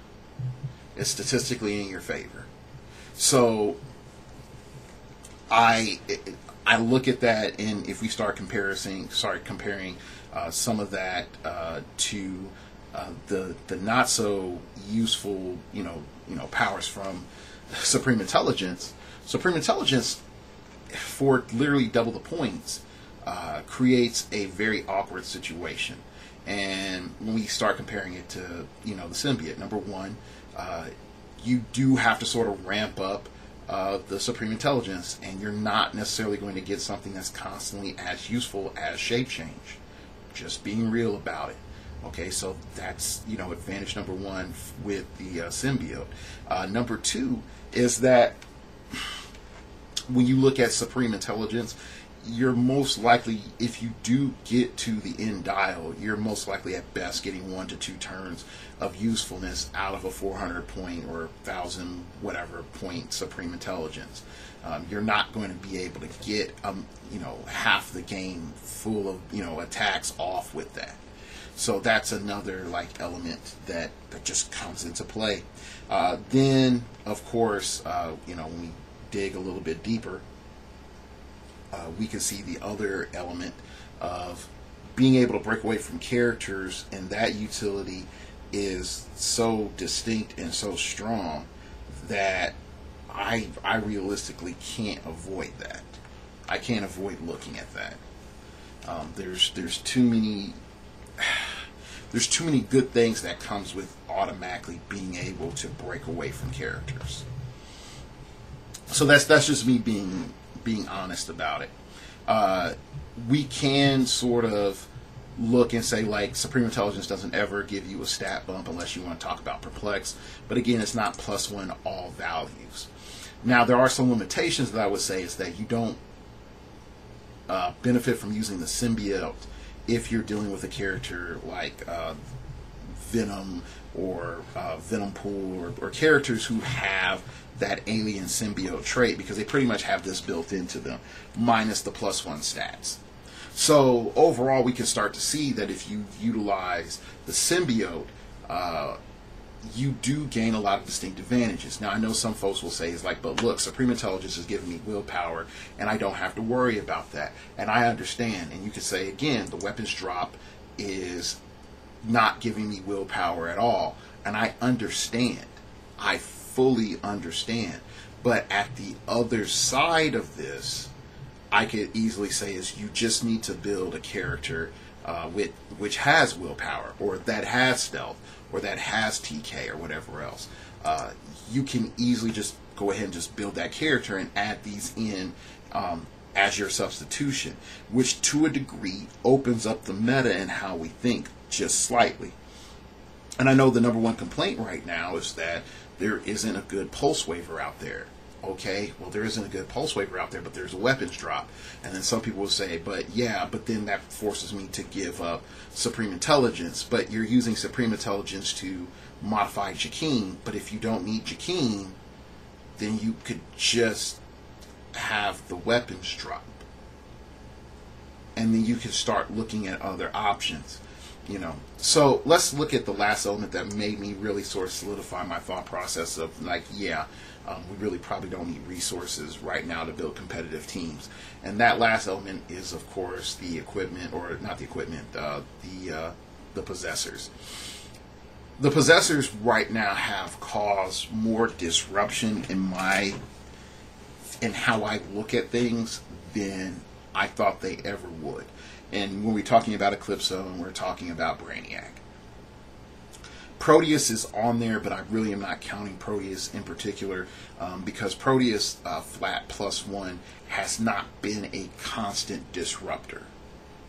It's statistically in your favor. So I look at that, and if we start comparing some of that to the not so useful powers from Supreme Intelligence. Supreme Intelligence, for literally double the points, creates a very awkward situation. And when we start comparing it to the symbiote, number one, you do have to sort of ramp up the Supreme Intelligence, and you're not necessarily going to get something that's constantly as useful as shape change. Just being real about it. Okay, so that's advantage number one with the symbiote. Number two is that when you look at Supreme Intelligence, you're most likely, if you do get to the end dial, you're most likely at best getting 1 to 2 turns of usefulness out of a 400 point or 1,000 whatever point Supreme Intelligence. You're not going to be able to get half the game full of attacks off with that. So that's another element that just comes into play. Then, of course, when we dig a little bit deeper, we can see the other element of being able to break away from characters, and that utility is so distinct and so strong that I realistically can't avoid that. I can't avoid looking at that. There's too many good things that comes with automatically being able to break away from characters. So that's just me being honest about it. We can sort of look and say, Supreme Intelligence doesn't ever give you a stat bump unless you want to talk about Perplex. But again, it's not +1 all values. Now, there are some limitations that I would say is that you don't benefit from using the symbiote if you're dealing with a character like Venom or Venom Pool or characters who have that alien symbiote trait, because they pretty much have this built into them, minus the +1 stats. So overall, we can start to see that if you utilize the symbiote, you do gain a lot of distinct advantages. Now, I know some folks will say, but look, Supreme Intelligence is giving me willpower, and I don't have to worry about that. And I understand. And you could say, again, the weapons drop is not giving me willpower at all. And I understand. I fully understand. But at the other side of this, I could easily say is you just need to build a character which has willpower, or that has stealth, or that has TK, or whatever else. You can easily just go ahead and just build that character and add these in as your substitution, which to a degree opens up the meta and how we think just slightly. And I know the number one complaint right now is that there isn't a good pulse waiver out there. Okay, well, there isn't a good pulse waiver out there, but there's a weapons drop. And then some people will say, but yeah, but then that forces me to give up Supreme Intelligence. But you're using Supreme Intelligence to modify Jakeem. But if you don't need Jakeem, then you could just have the weapons drop. And then you can start looking at other options. You know, so let's look at the last element that made me really sort of solidify my thought process of like, yeah, we really probably don't need resources right now to build competitive teams. And that last element is, of course, the equipment, or not the equipment, the possessors. The possessors right now have caused more disruption in how I look at things than I thought they ever would. And when we're talking about Eclipso and we're talking about Brainiac, Proteus is on there, but I really am not counting Proteus in particular because Proteus flat +1 has not been a constant disruptor.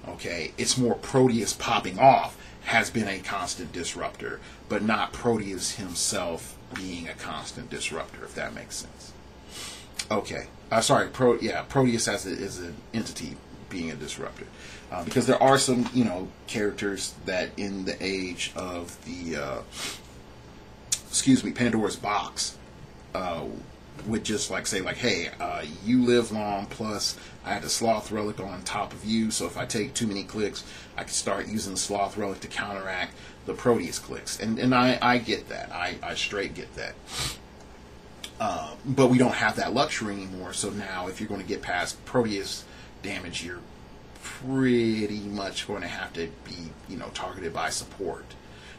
Okay, it's more Proteus popping off has been a constant disruptor, but not Proteus himself being a constant disruptor, if that makes sense. Okay, sorry, Proteus as an entity being a disruptor. Because there are some, characters that in the age of the, Pandora's box, would just say hey, you live long, plus I had the sloth relic on top of you, so if I take too many clicks, I can start using the sloth relic to counteract the Proteus clicks. And I get that. I straight get that. But we don't have that luxury anymore, so now if you're going to get past Proteus damage, you're pretty much going to have to be, targeted by support.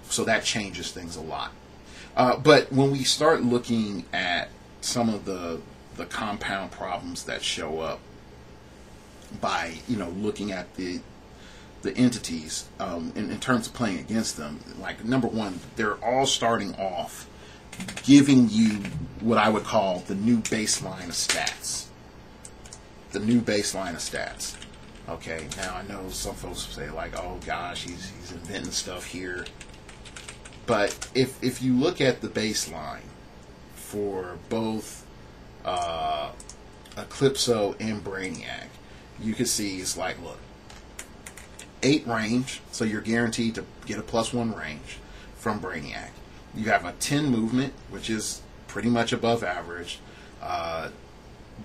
So that changes things a lot. But when we start looking at some of the compound problems that show up by, looking at the entities in terms of playing against them, like number one, they're all starting off giving you what I would call the new baseline of stats. The new baseline of stats. Okay, now I know some folks say oh gosh, he's inventing stuff here. But if you look at the baseline for both Eclipso and Brainiac, you can see it's look, 8 range, so you're guaranteed to get a +1 range from Brainiac. You have a 10 movement, which is pretty much above average.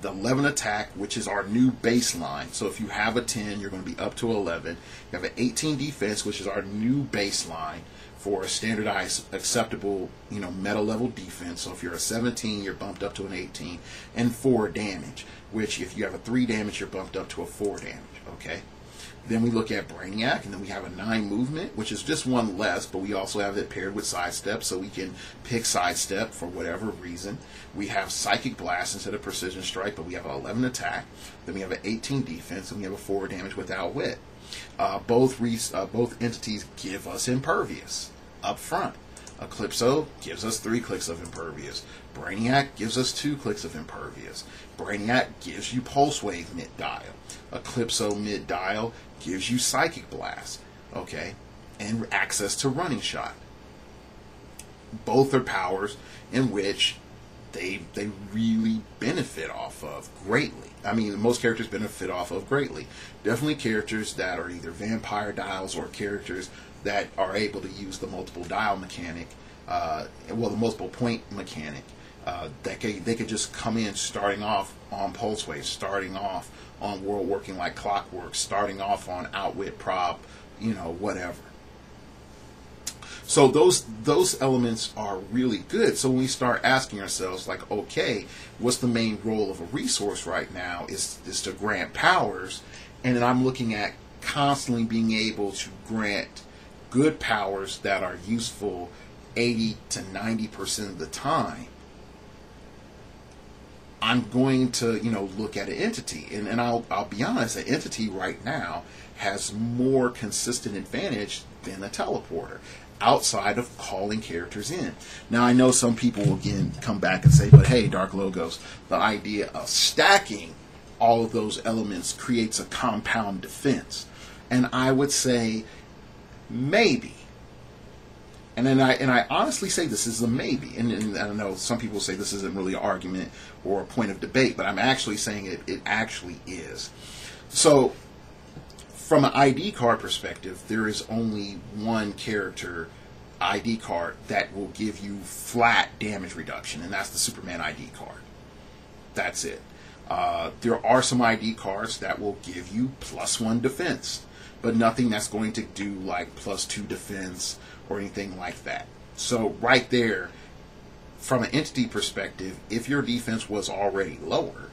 The 11 attack, which is our new baseline. So if you have a 10, you're going to be up to 11. You have an 18 defense, which is our new baseline for a standardized, acceptable, meta level defense. So if you're a 17, you're bumped up to an 18, and 4 damage, which if you have a 3 damage, you're bumped up to a 4 damage. Okay. Then we look at Brainiac, and then we have a 9 movement, which is just 1 less, but we also have it paired with Sidestep, so we can pick Sidestep for whatever reason. We have Psychic Blast instead of Precision Strike, but we have an 11 attack. Then we have an 18 defense, and we have a 4 damage without Wit. Both entities give us Impervious up front. Eclipso gives us 3 clicks of Impervious. Brainiac gives us 2 clicks of Impervious. Brainiac gives you Pulse Wave mid-dial. Eclipso mid-dial gives you Psychic Blast, okay, and access to Running Shot. Both are powers in which they really benefit off of greatly. I mean, most characters benefit off of greatly. Definitely characters that are either vampire dials or characters that are able to use the multiple dial mechanic, the multiple point mechanic. They could just come in starting off on Pulse Wave, starting off on World Working Like Clockwork, starting off on Outwit Prop, whatever. So those elements are really good. So when we start asking ourselves, okay, what's the main role of a resource right now? Is to grant powers, and then I'm looking at constantly being able to grant good powers that are useful 80 to 90% of the time. I'm going to, look at an entity, and I'll be honest, an entity right now has more consistent advantage than a teleporter, outside of calling characters in. Now, I know some people will again come back and say, but hey, Dark Logos, the idea of stacking all of those elements creates a compound defense. And I would say maybe. And I honestly say this is a maybe, and I know some people say this isn't really an argument or a point of debate, but I'm actually saying it actually is. So, from an ID card perspective, there is only one character ID card that will give you flat damage reduction, and that's the Superman ID card. That's it. There are some ID cards that will give you +1 defense, but nothing that's going to do like +2 defense or anything like that. So right there, from an entity perspective, if your defense was already lower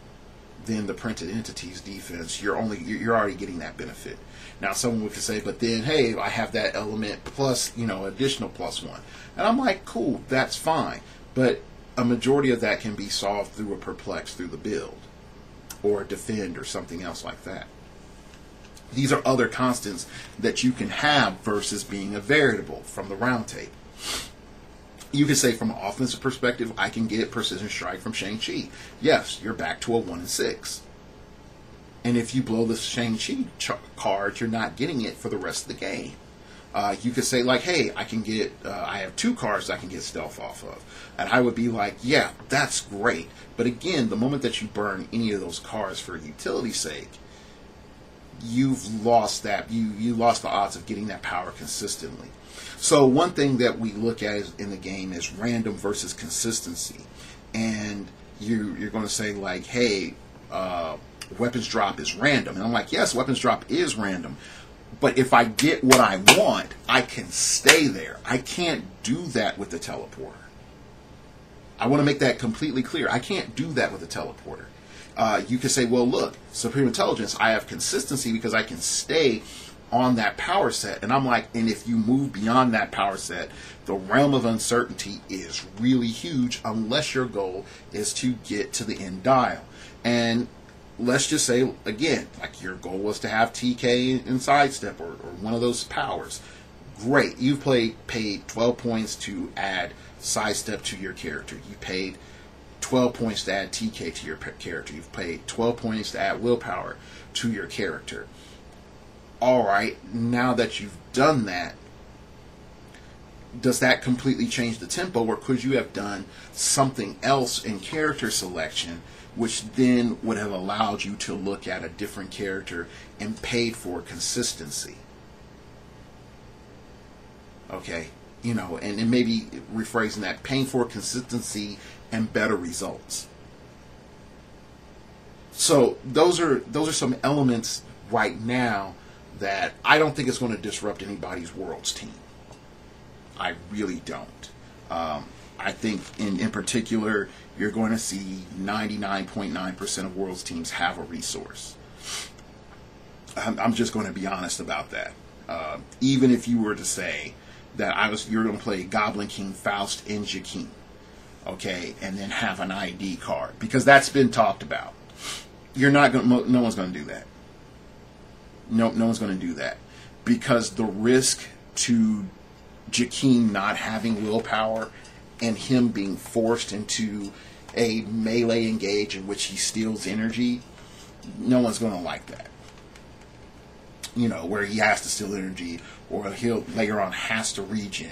than the printed entity's defense, you're already getting that benefit. Now someone would say, but then hey, I have that element plus, additional +1. And I'm like, cool, that's fine. But a majority of that can be solved through a perplex through the build, or defend, or something else like that. These are other constants that you can have versus being a variable from the round table. You can say from an offensive perspective, I can get Precision Strike from Shang-Chi. Yes, you're back to a 1 and 6. And if you blow the Shang-Chi card, you're not getting it for the rest of the game. You could say like, hey, I can get, I have 2 cards I can get stealth off of. And I would be like, yeah, that's great. But again, the moment that you burn any of those cards for utility sake, you've lost that. You lost the odds of getting that power consistently. So one thing that we look at in the game is random versus consistency. And you're going to say like, hey, weapons drop is random. And I'm like, yes, weapons drop is random. But if I get what I want, I can stay there. I can't do that with the teleporter. I want to make that completely clear. I can't do that with the teleporter. You could say, well, look, Supreme Intelligence, I have consistency because I can stay on that power set. And I'm like, and if you move beyond that power set, the realm of uncertainty is really huge unless your goal is to get to the end dial. And let's just say, again, like your goal was to have TK and sidestep or one of those powers. Great. You've paid 12 points to add sidestep to your character. You paid 12 points to add TK to your character. You've paid 12 points to add willpower to your character. Alright, now that you've done that, does that completely change the tempo, or could you have done something else in character selection which then would have allowed you to look at a different character and paid for consistency? Okay, and maybe rephrasing that, paying for consistency and better results. So those are some elements right now that I don't think is going to disrupt anybody's Worlds team. I really don't. I think in particular, you're going to see 99.9% of Worlds teams have a resource. I'm just going to be honest about that. Even if you were to say that you're going to play Goblin King, Faust, and Jakeem, okay, and then have an ID card, because that's been talked about. No one's going to do that. No one's going to do that, because the risk to Jakeem not having willpower and him being forced into a melee engage in which he steals energy, no one's going to like that. Where he has to steal energy, or he'll later on has to regen,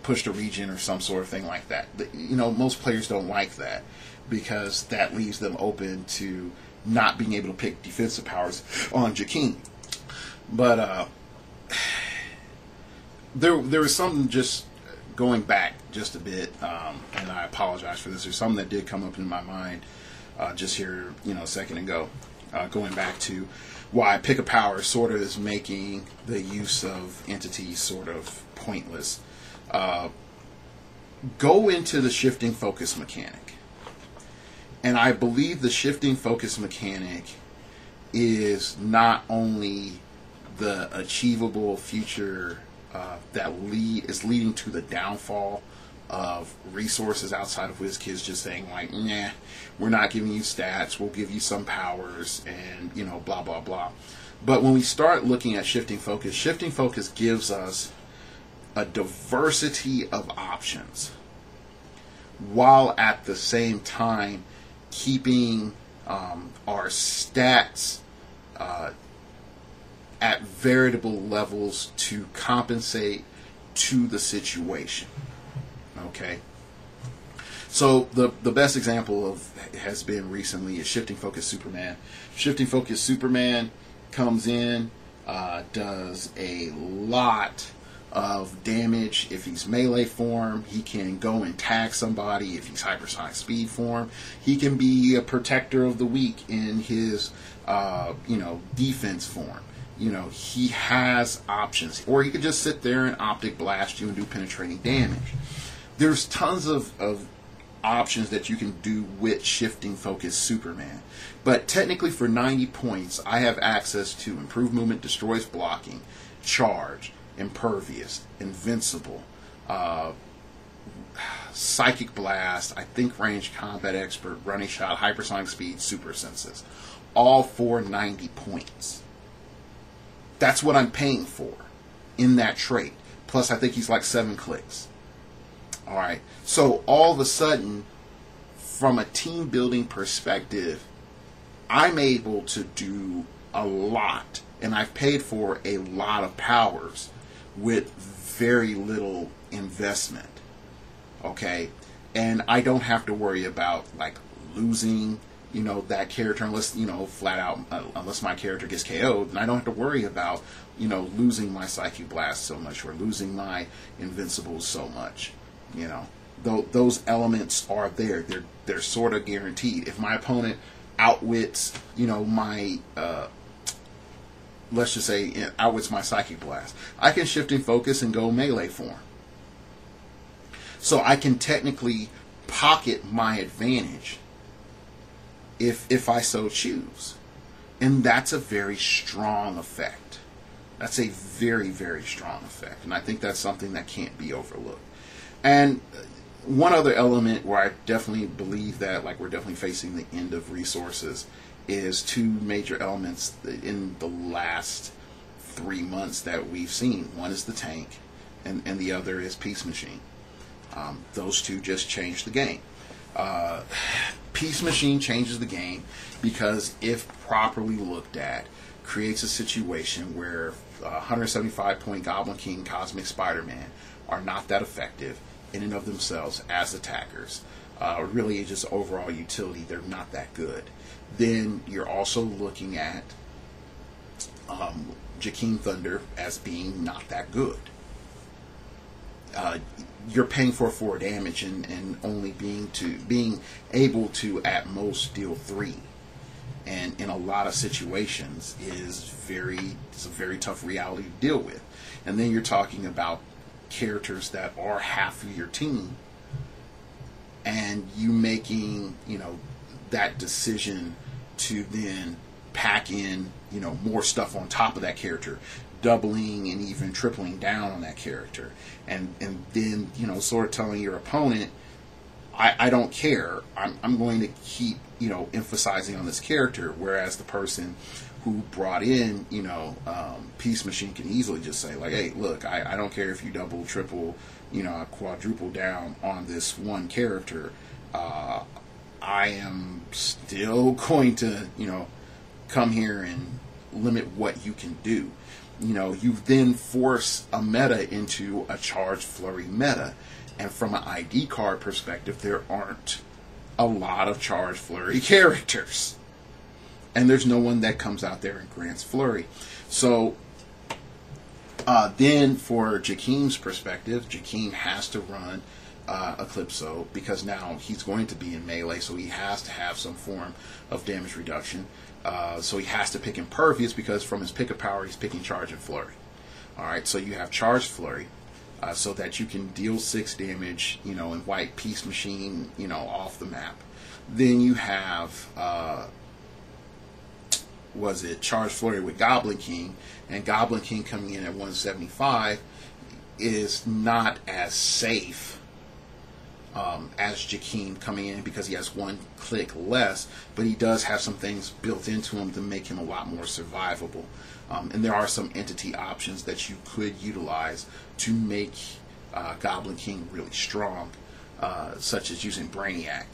push to regen or some sort of thing like that. Most players don't like that, because that leaves them open to not being able to pick defensive powers on Jakeem. But there was something, just going back just a bit, and I apologize for this. There's something that did come up in my mind just here, a second ago, going back to why pick a power sort of is making the use of entities sort of pointless. Go into the shifting focus mechanic. And I believe the shifting focus mechanic is not only the achievable future that is leading to the downfall of resources outside of WizKids just saying like, nah, we're not giving you stats, we'll give you some powers, and blah blah blah. But when we start looking at shifting focus gives us a diversity of options, while at the same time keeping our stats at variable levels to compensate to the situation. Okay. So the best example of has been recently is Shifting Focus Superman. Shifting Focus Superman comes in, does a lot of damage. If he's melee form, he can go and tag somebody. If he's hypersonic speed form, he can be a protector of the weak in his defense form. He has options, or he could just sit there and optic blast you and do penetrating damage. There's tons of options that you can do with Shifting Focus Superman. But technically for 90 points, I have access to Improved Movement, Destroys Blocking, Charge, Impervious, Invincible, Psychic Blast, I think Range Combat Expert, Running Shot, Hypersonic Speed, Super Senses. All for 90 points. That's what I'm paying for in that trait. Plus I think he's like 7 clicks. Alright, so all of a sudden, from a team building perspective, I'm able to do a lot, and I've paid for a lot of powers with very little investment. Okay, and I don't have to worry about like losing, that character unless, flat out, unless my character gets KO'd, and I don't have to worry about, losing my Psychic Blast so much or losing my Invincibles so much. Those elements are there. They're sort of guaranteed. If my opponent outwits, my let's just say outwits my Psychic Blast, I can shift in focus and go melee form. So I can technically pocket my advantage if I so choose. And that's a very strong effect. That's a very, very strong effect. And I think that's something that can't be overlooked. And one other element where I definitely believe that we're definitely facing the end of resources is 2 major elements in the last 3 months that we've seen. One is the tank, and the other is Peace Machine. Those 2 just changed the game. Peace Machine changes the game because, if properly looked at, creates a situation where 175 point Goblin King, Cosmic Spider-Man are not that effective in and of themselves as attackers. Really, it's just overall utility. They're not that good. Then you're also looking at Jakeem Thunder as being not that good. You're paying for 4 damage and only being able to at most deal 3. And in a lot of situations it's a very tough reality to deal with. And then you're talking about characters that are half of your team, and you making that decision to then pack in more stuff on top of that character, doubling and even tripling down on that character, and then sort of telling your opponent, I don't care, I'm going to keep emphasizing on this character, whereas the person who brought in, Peace Machine can easily just say, hey, look, I don't care if you double, triple, quadruple down on this one character. I am still going to, come here and limit what you can do. You then force a meta into a charge flurry meta. And from an ID card perspective, there aren't a lot of charge flurry characters. And there's no one that comes out there and grants flurry. So then for Jakeem's perspective, Jakeem has to run Eclipso because now he's going to be in melee, so he has to have some form of damage reduction. So he has to pick Impervious because from his pick of power, he's picking Charge and Flurry. Alright, so you have Charge Flurry so that you can deal 6 damage, and wipe Peace Machine, off the map. Then you have Charge Flurry with Goblin King, and Goblin King coming in at 175 is not as safe as Jakeem coming in because he has 1 click less, but he does have some things built into him to make him a lot more survivable. And there are some entity options that you could utilize to make Goblin King really strong, such as using Brainiac.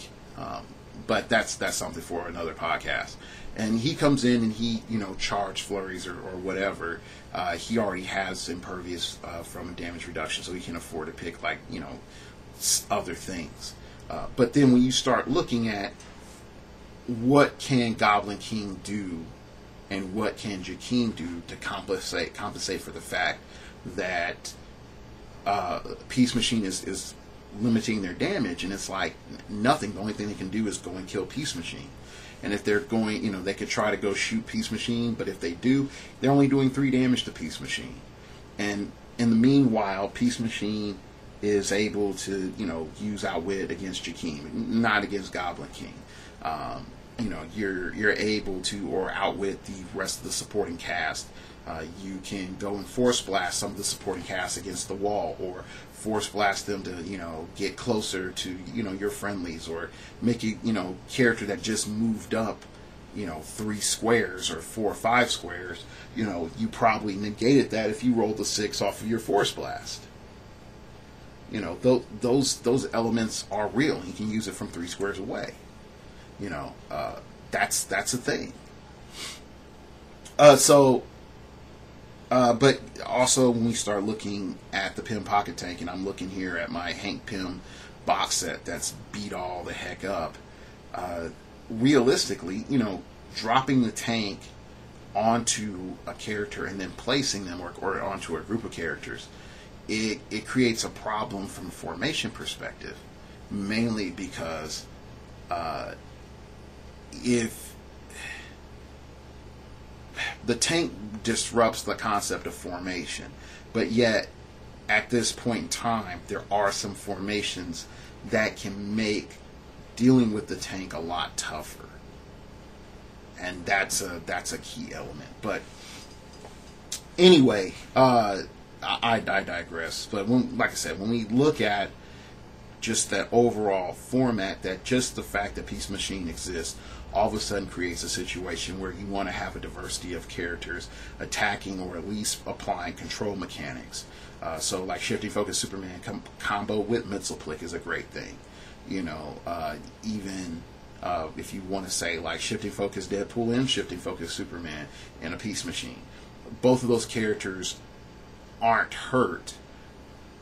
But that's something for another podcast. And he comes in and he, charge flurries or whatever. He already has impervious from damage reduction, so he can afford to pick like, other things. But then when you start looking at what can Goblin King do and what can Jakeem do to compensate for the fact that Peace Machine is limiting their damage, and it's like nothing. The only thing they can do is go and kill Peace Machine. And if they're going, they could try to go shoot Peace Machine, but if they do, they're only doing 3 damage to Peace Machine. And in the meanwhile, Peace Machine is able to, use Outwit against Jakeem, not against Goblin King. You're able to, or outwit the rest of the supporting cast. You can go and force blast some of the supporting cast against the wall, or force blast them to, get closer to, your friendlies, or make a, character that just moved up, 3 squares or 4 or 5 squares. You probably negated that if you rolled a 6 off of your force blast. Those elements are real. You can use it from 3 squares away. That's a thing. But also when we start looking at the Pym Pocket Tank, and I'm looking here at my Hank Pym box set that's beat all the heck up, realistically, dropping the tank onto a character and then placing them, or onto a group of characters, it creates a problem from a formation perspective, mainly because if the tank disrupts the concept of formation, but yet at this point in time there are some formations that can make dealing with the tank a lot tougher, and that's a key element. But anyway, I digress. But like I said, when we look at just that overall format, that just the fact that Peace Machine exists all of a sudden creates a situation where you want to have a diversity of characters attacking, or at least applying control mechanics. So like Shifting Focus Superman combo with Mitzelplick is a great thing. Even if you want to say like Shifting Focus Deadpool and Shifting Focus Superman and a Peace Machine, both of those characters aren't hurt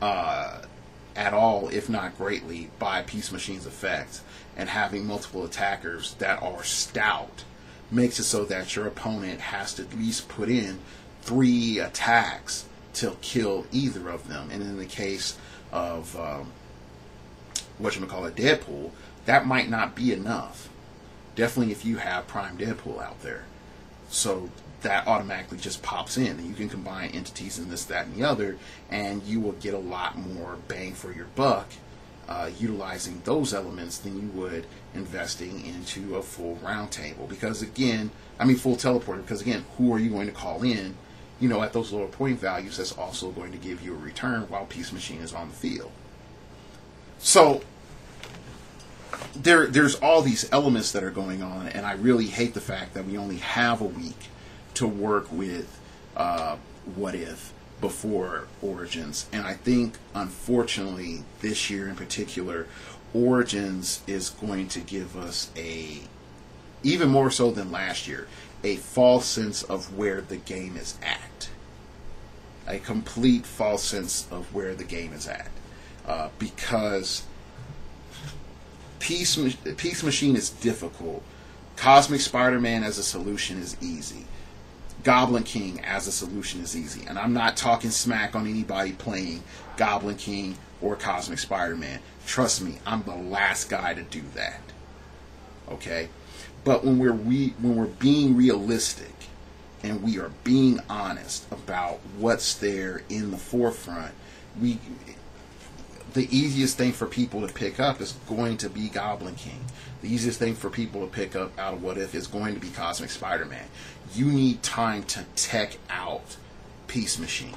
at all, if not greatly, by Peace Machine's effects. And having multiple attackers that are stout makes it so that your opponent has to at least put in 3 attacks to kill either of them. And in the case of Deadpool, that might not be enough. Definitely if you have Prime Deadpool out there. So that automatically just pops in, and you can combine entities and this, that, and the other, and you will get a lot more bang for your buck utilizing those elements than you would investing into a full round table. Because again, full teleporter, because again, who are you going to call in, at those lower point values that's also going to give you a return while Peace Machine is on the field. So there's all these elements that are going on, and I really hate the fact that we only have a week to work with What If before Origins. And I think, unfortunately, this year in particular, Origins is going to give us even more so than last year, a false sense of where the game is at. A complete false sense of where the game is at. Because Peace Machine is difficult. Cosmic Spider-Man as a solution is easy. Goblin King as a solution is easy. And I'm not talking smack on anybody playing Goblin King or Cosmic Spider-Man. Trust me, I'm the last guy to do that. Okay? But when we're being realistic and we are being honest about what's there in the forefront, the easiest thing for people to pick up is going to be Goblin King. The easiest thing for people to pick up out of What If is going to be Cosmic Spider-Man. You need time to tech out Peace Machine,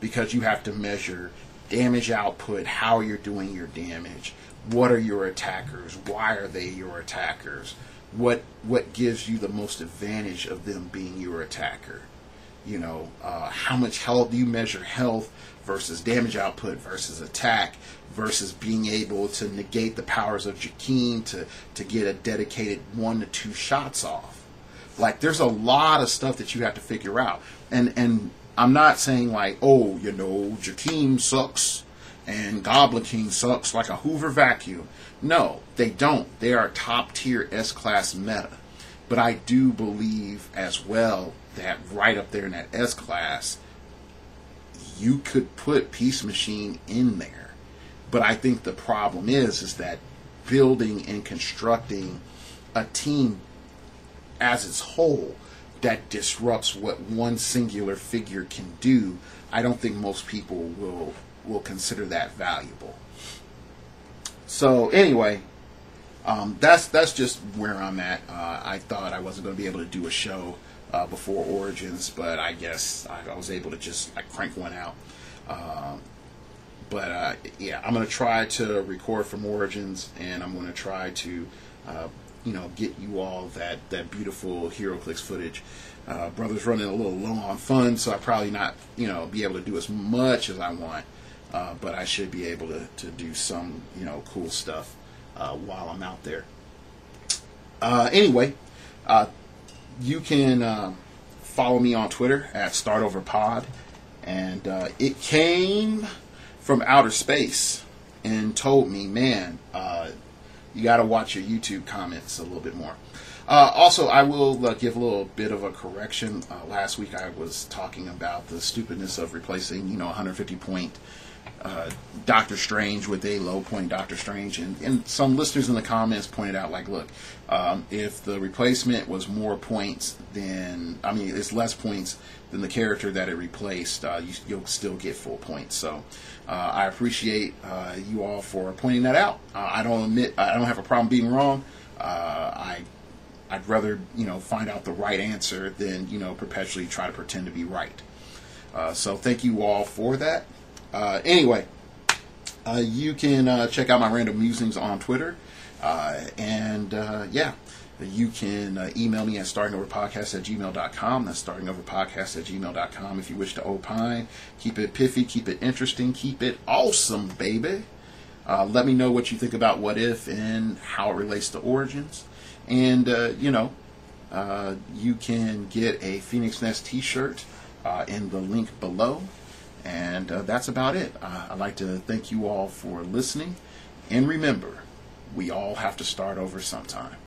because you have to measure damage output, how you're doing your damage, what are your attackers, why are they your attackers, what gives you the most advantage of them being your attacker. How much health do you measure? Health versus damage output versus attack versus being able to negate the powers of Jakeem to get a dedicated 1 to 2 shots off. Like, there's a lot of stuff that you have to figure out. And I'm not saying like, oh, you know, Jakeem sucks and Goblin King sucks like a Hoover vacuum. No, they don't. They are top tier S-class meta. But I do believe as well that right up there in that S-class, you could put Peace Machine in there. But I think the problem is that building and constructing a team as its whole that disrupts what one singular figure can do, I don't think most people will consider that valuable. So anyway, that's just where I'm at. I thought I wasn't going to be able to do a show before Origins, but I guess I was able to just crank one out. Yeah, I'm going to try to record from Origins, and I'm going to try to get you all that beautiful heroclix footage. Brother's running a little low on funds, so I probably not be able to do as much as I want, but I should be able to do some cool stuff while I'm out there. Anyway, you can follow me on Twitter at StartOverPod, and it came from outer space and told me, man, you got to watch your YouTube comments a little bit more. Also, I will give a little bit of a correction. Last week I was talking about the stupidness of replacing 150 point Doctor Strange with a low point Doctor Strange, and some listeners in the comments pointed out, like, look, if the replacement was more points than, it's less points than the character that it replaced, you'll still get full points. So I appreciate you all for pointing that out. I don't have a problem being wrong. I'd rather find out the right answer than perpetually try to pretend to be right. So thank you all for that. Anyway, you can check out my random musings on Twitter, and you can email me at startingoverpodcast@gmail.com. That's startingoverpodcast@gmail.com if you wish to opine. Keep it piffy, keep it interesting, keep it awesome, baby. Let me know what you think about What If and how it relates to Origins. And, you can get a Phoenix Nest t-shirt in the link below. And that's about it. I'd like to thank you all for listening. And remember, we all have to start over sometime.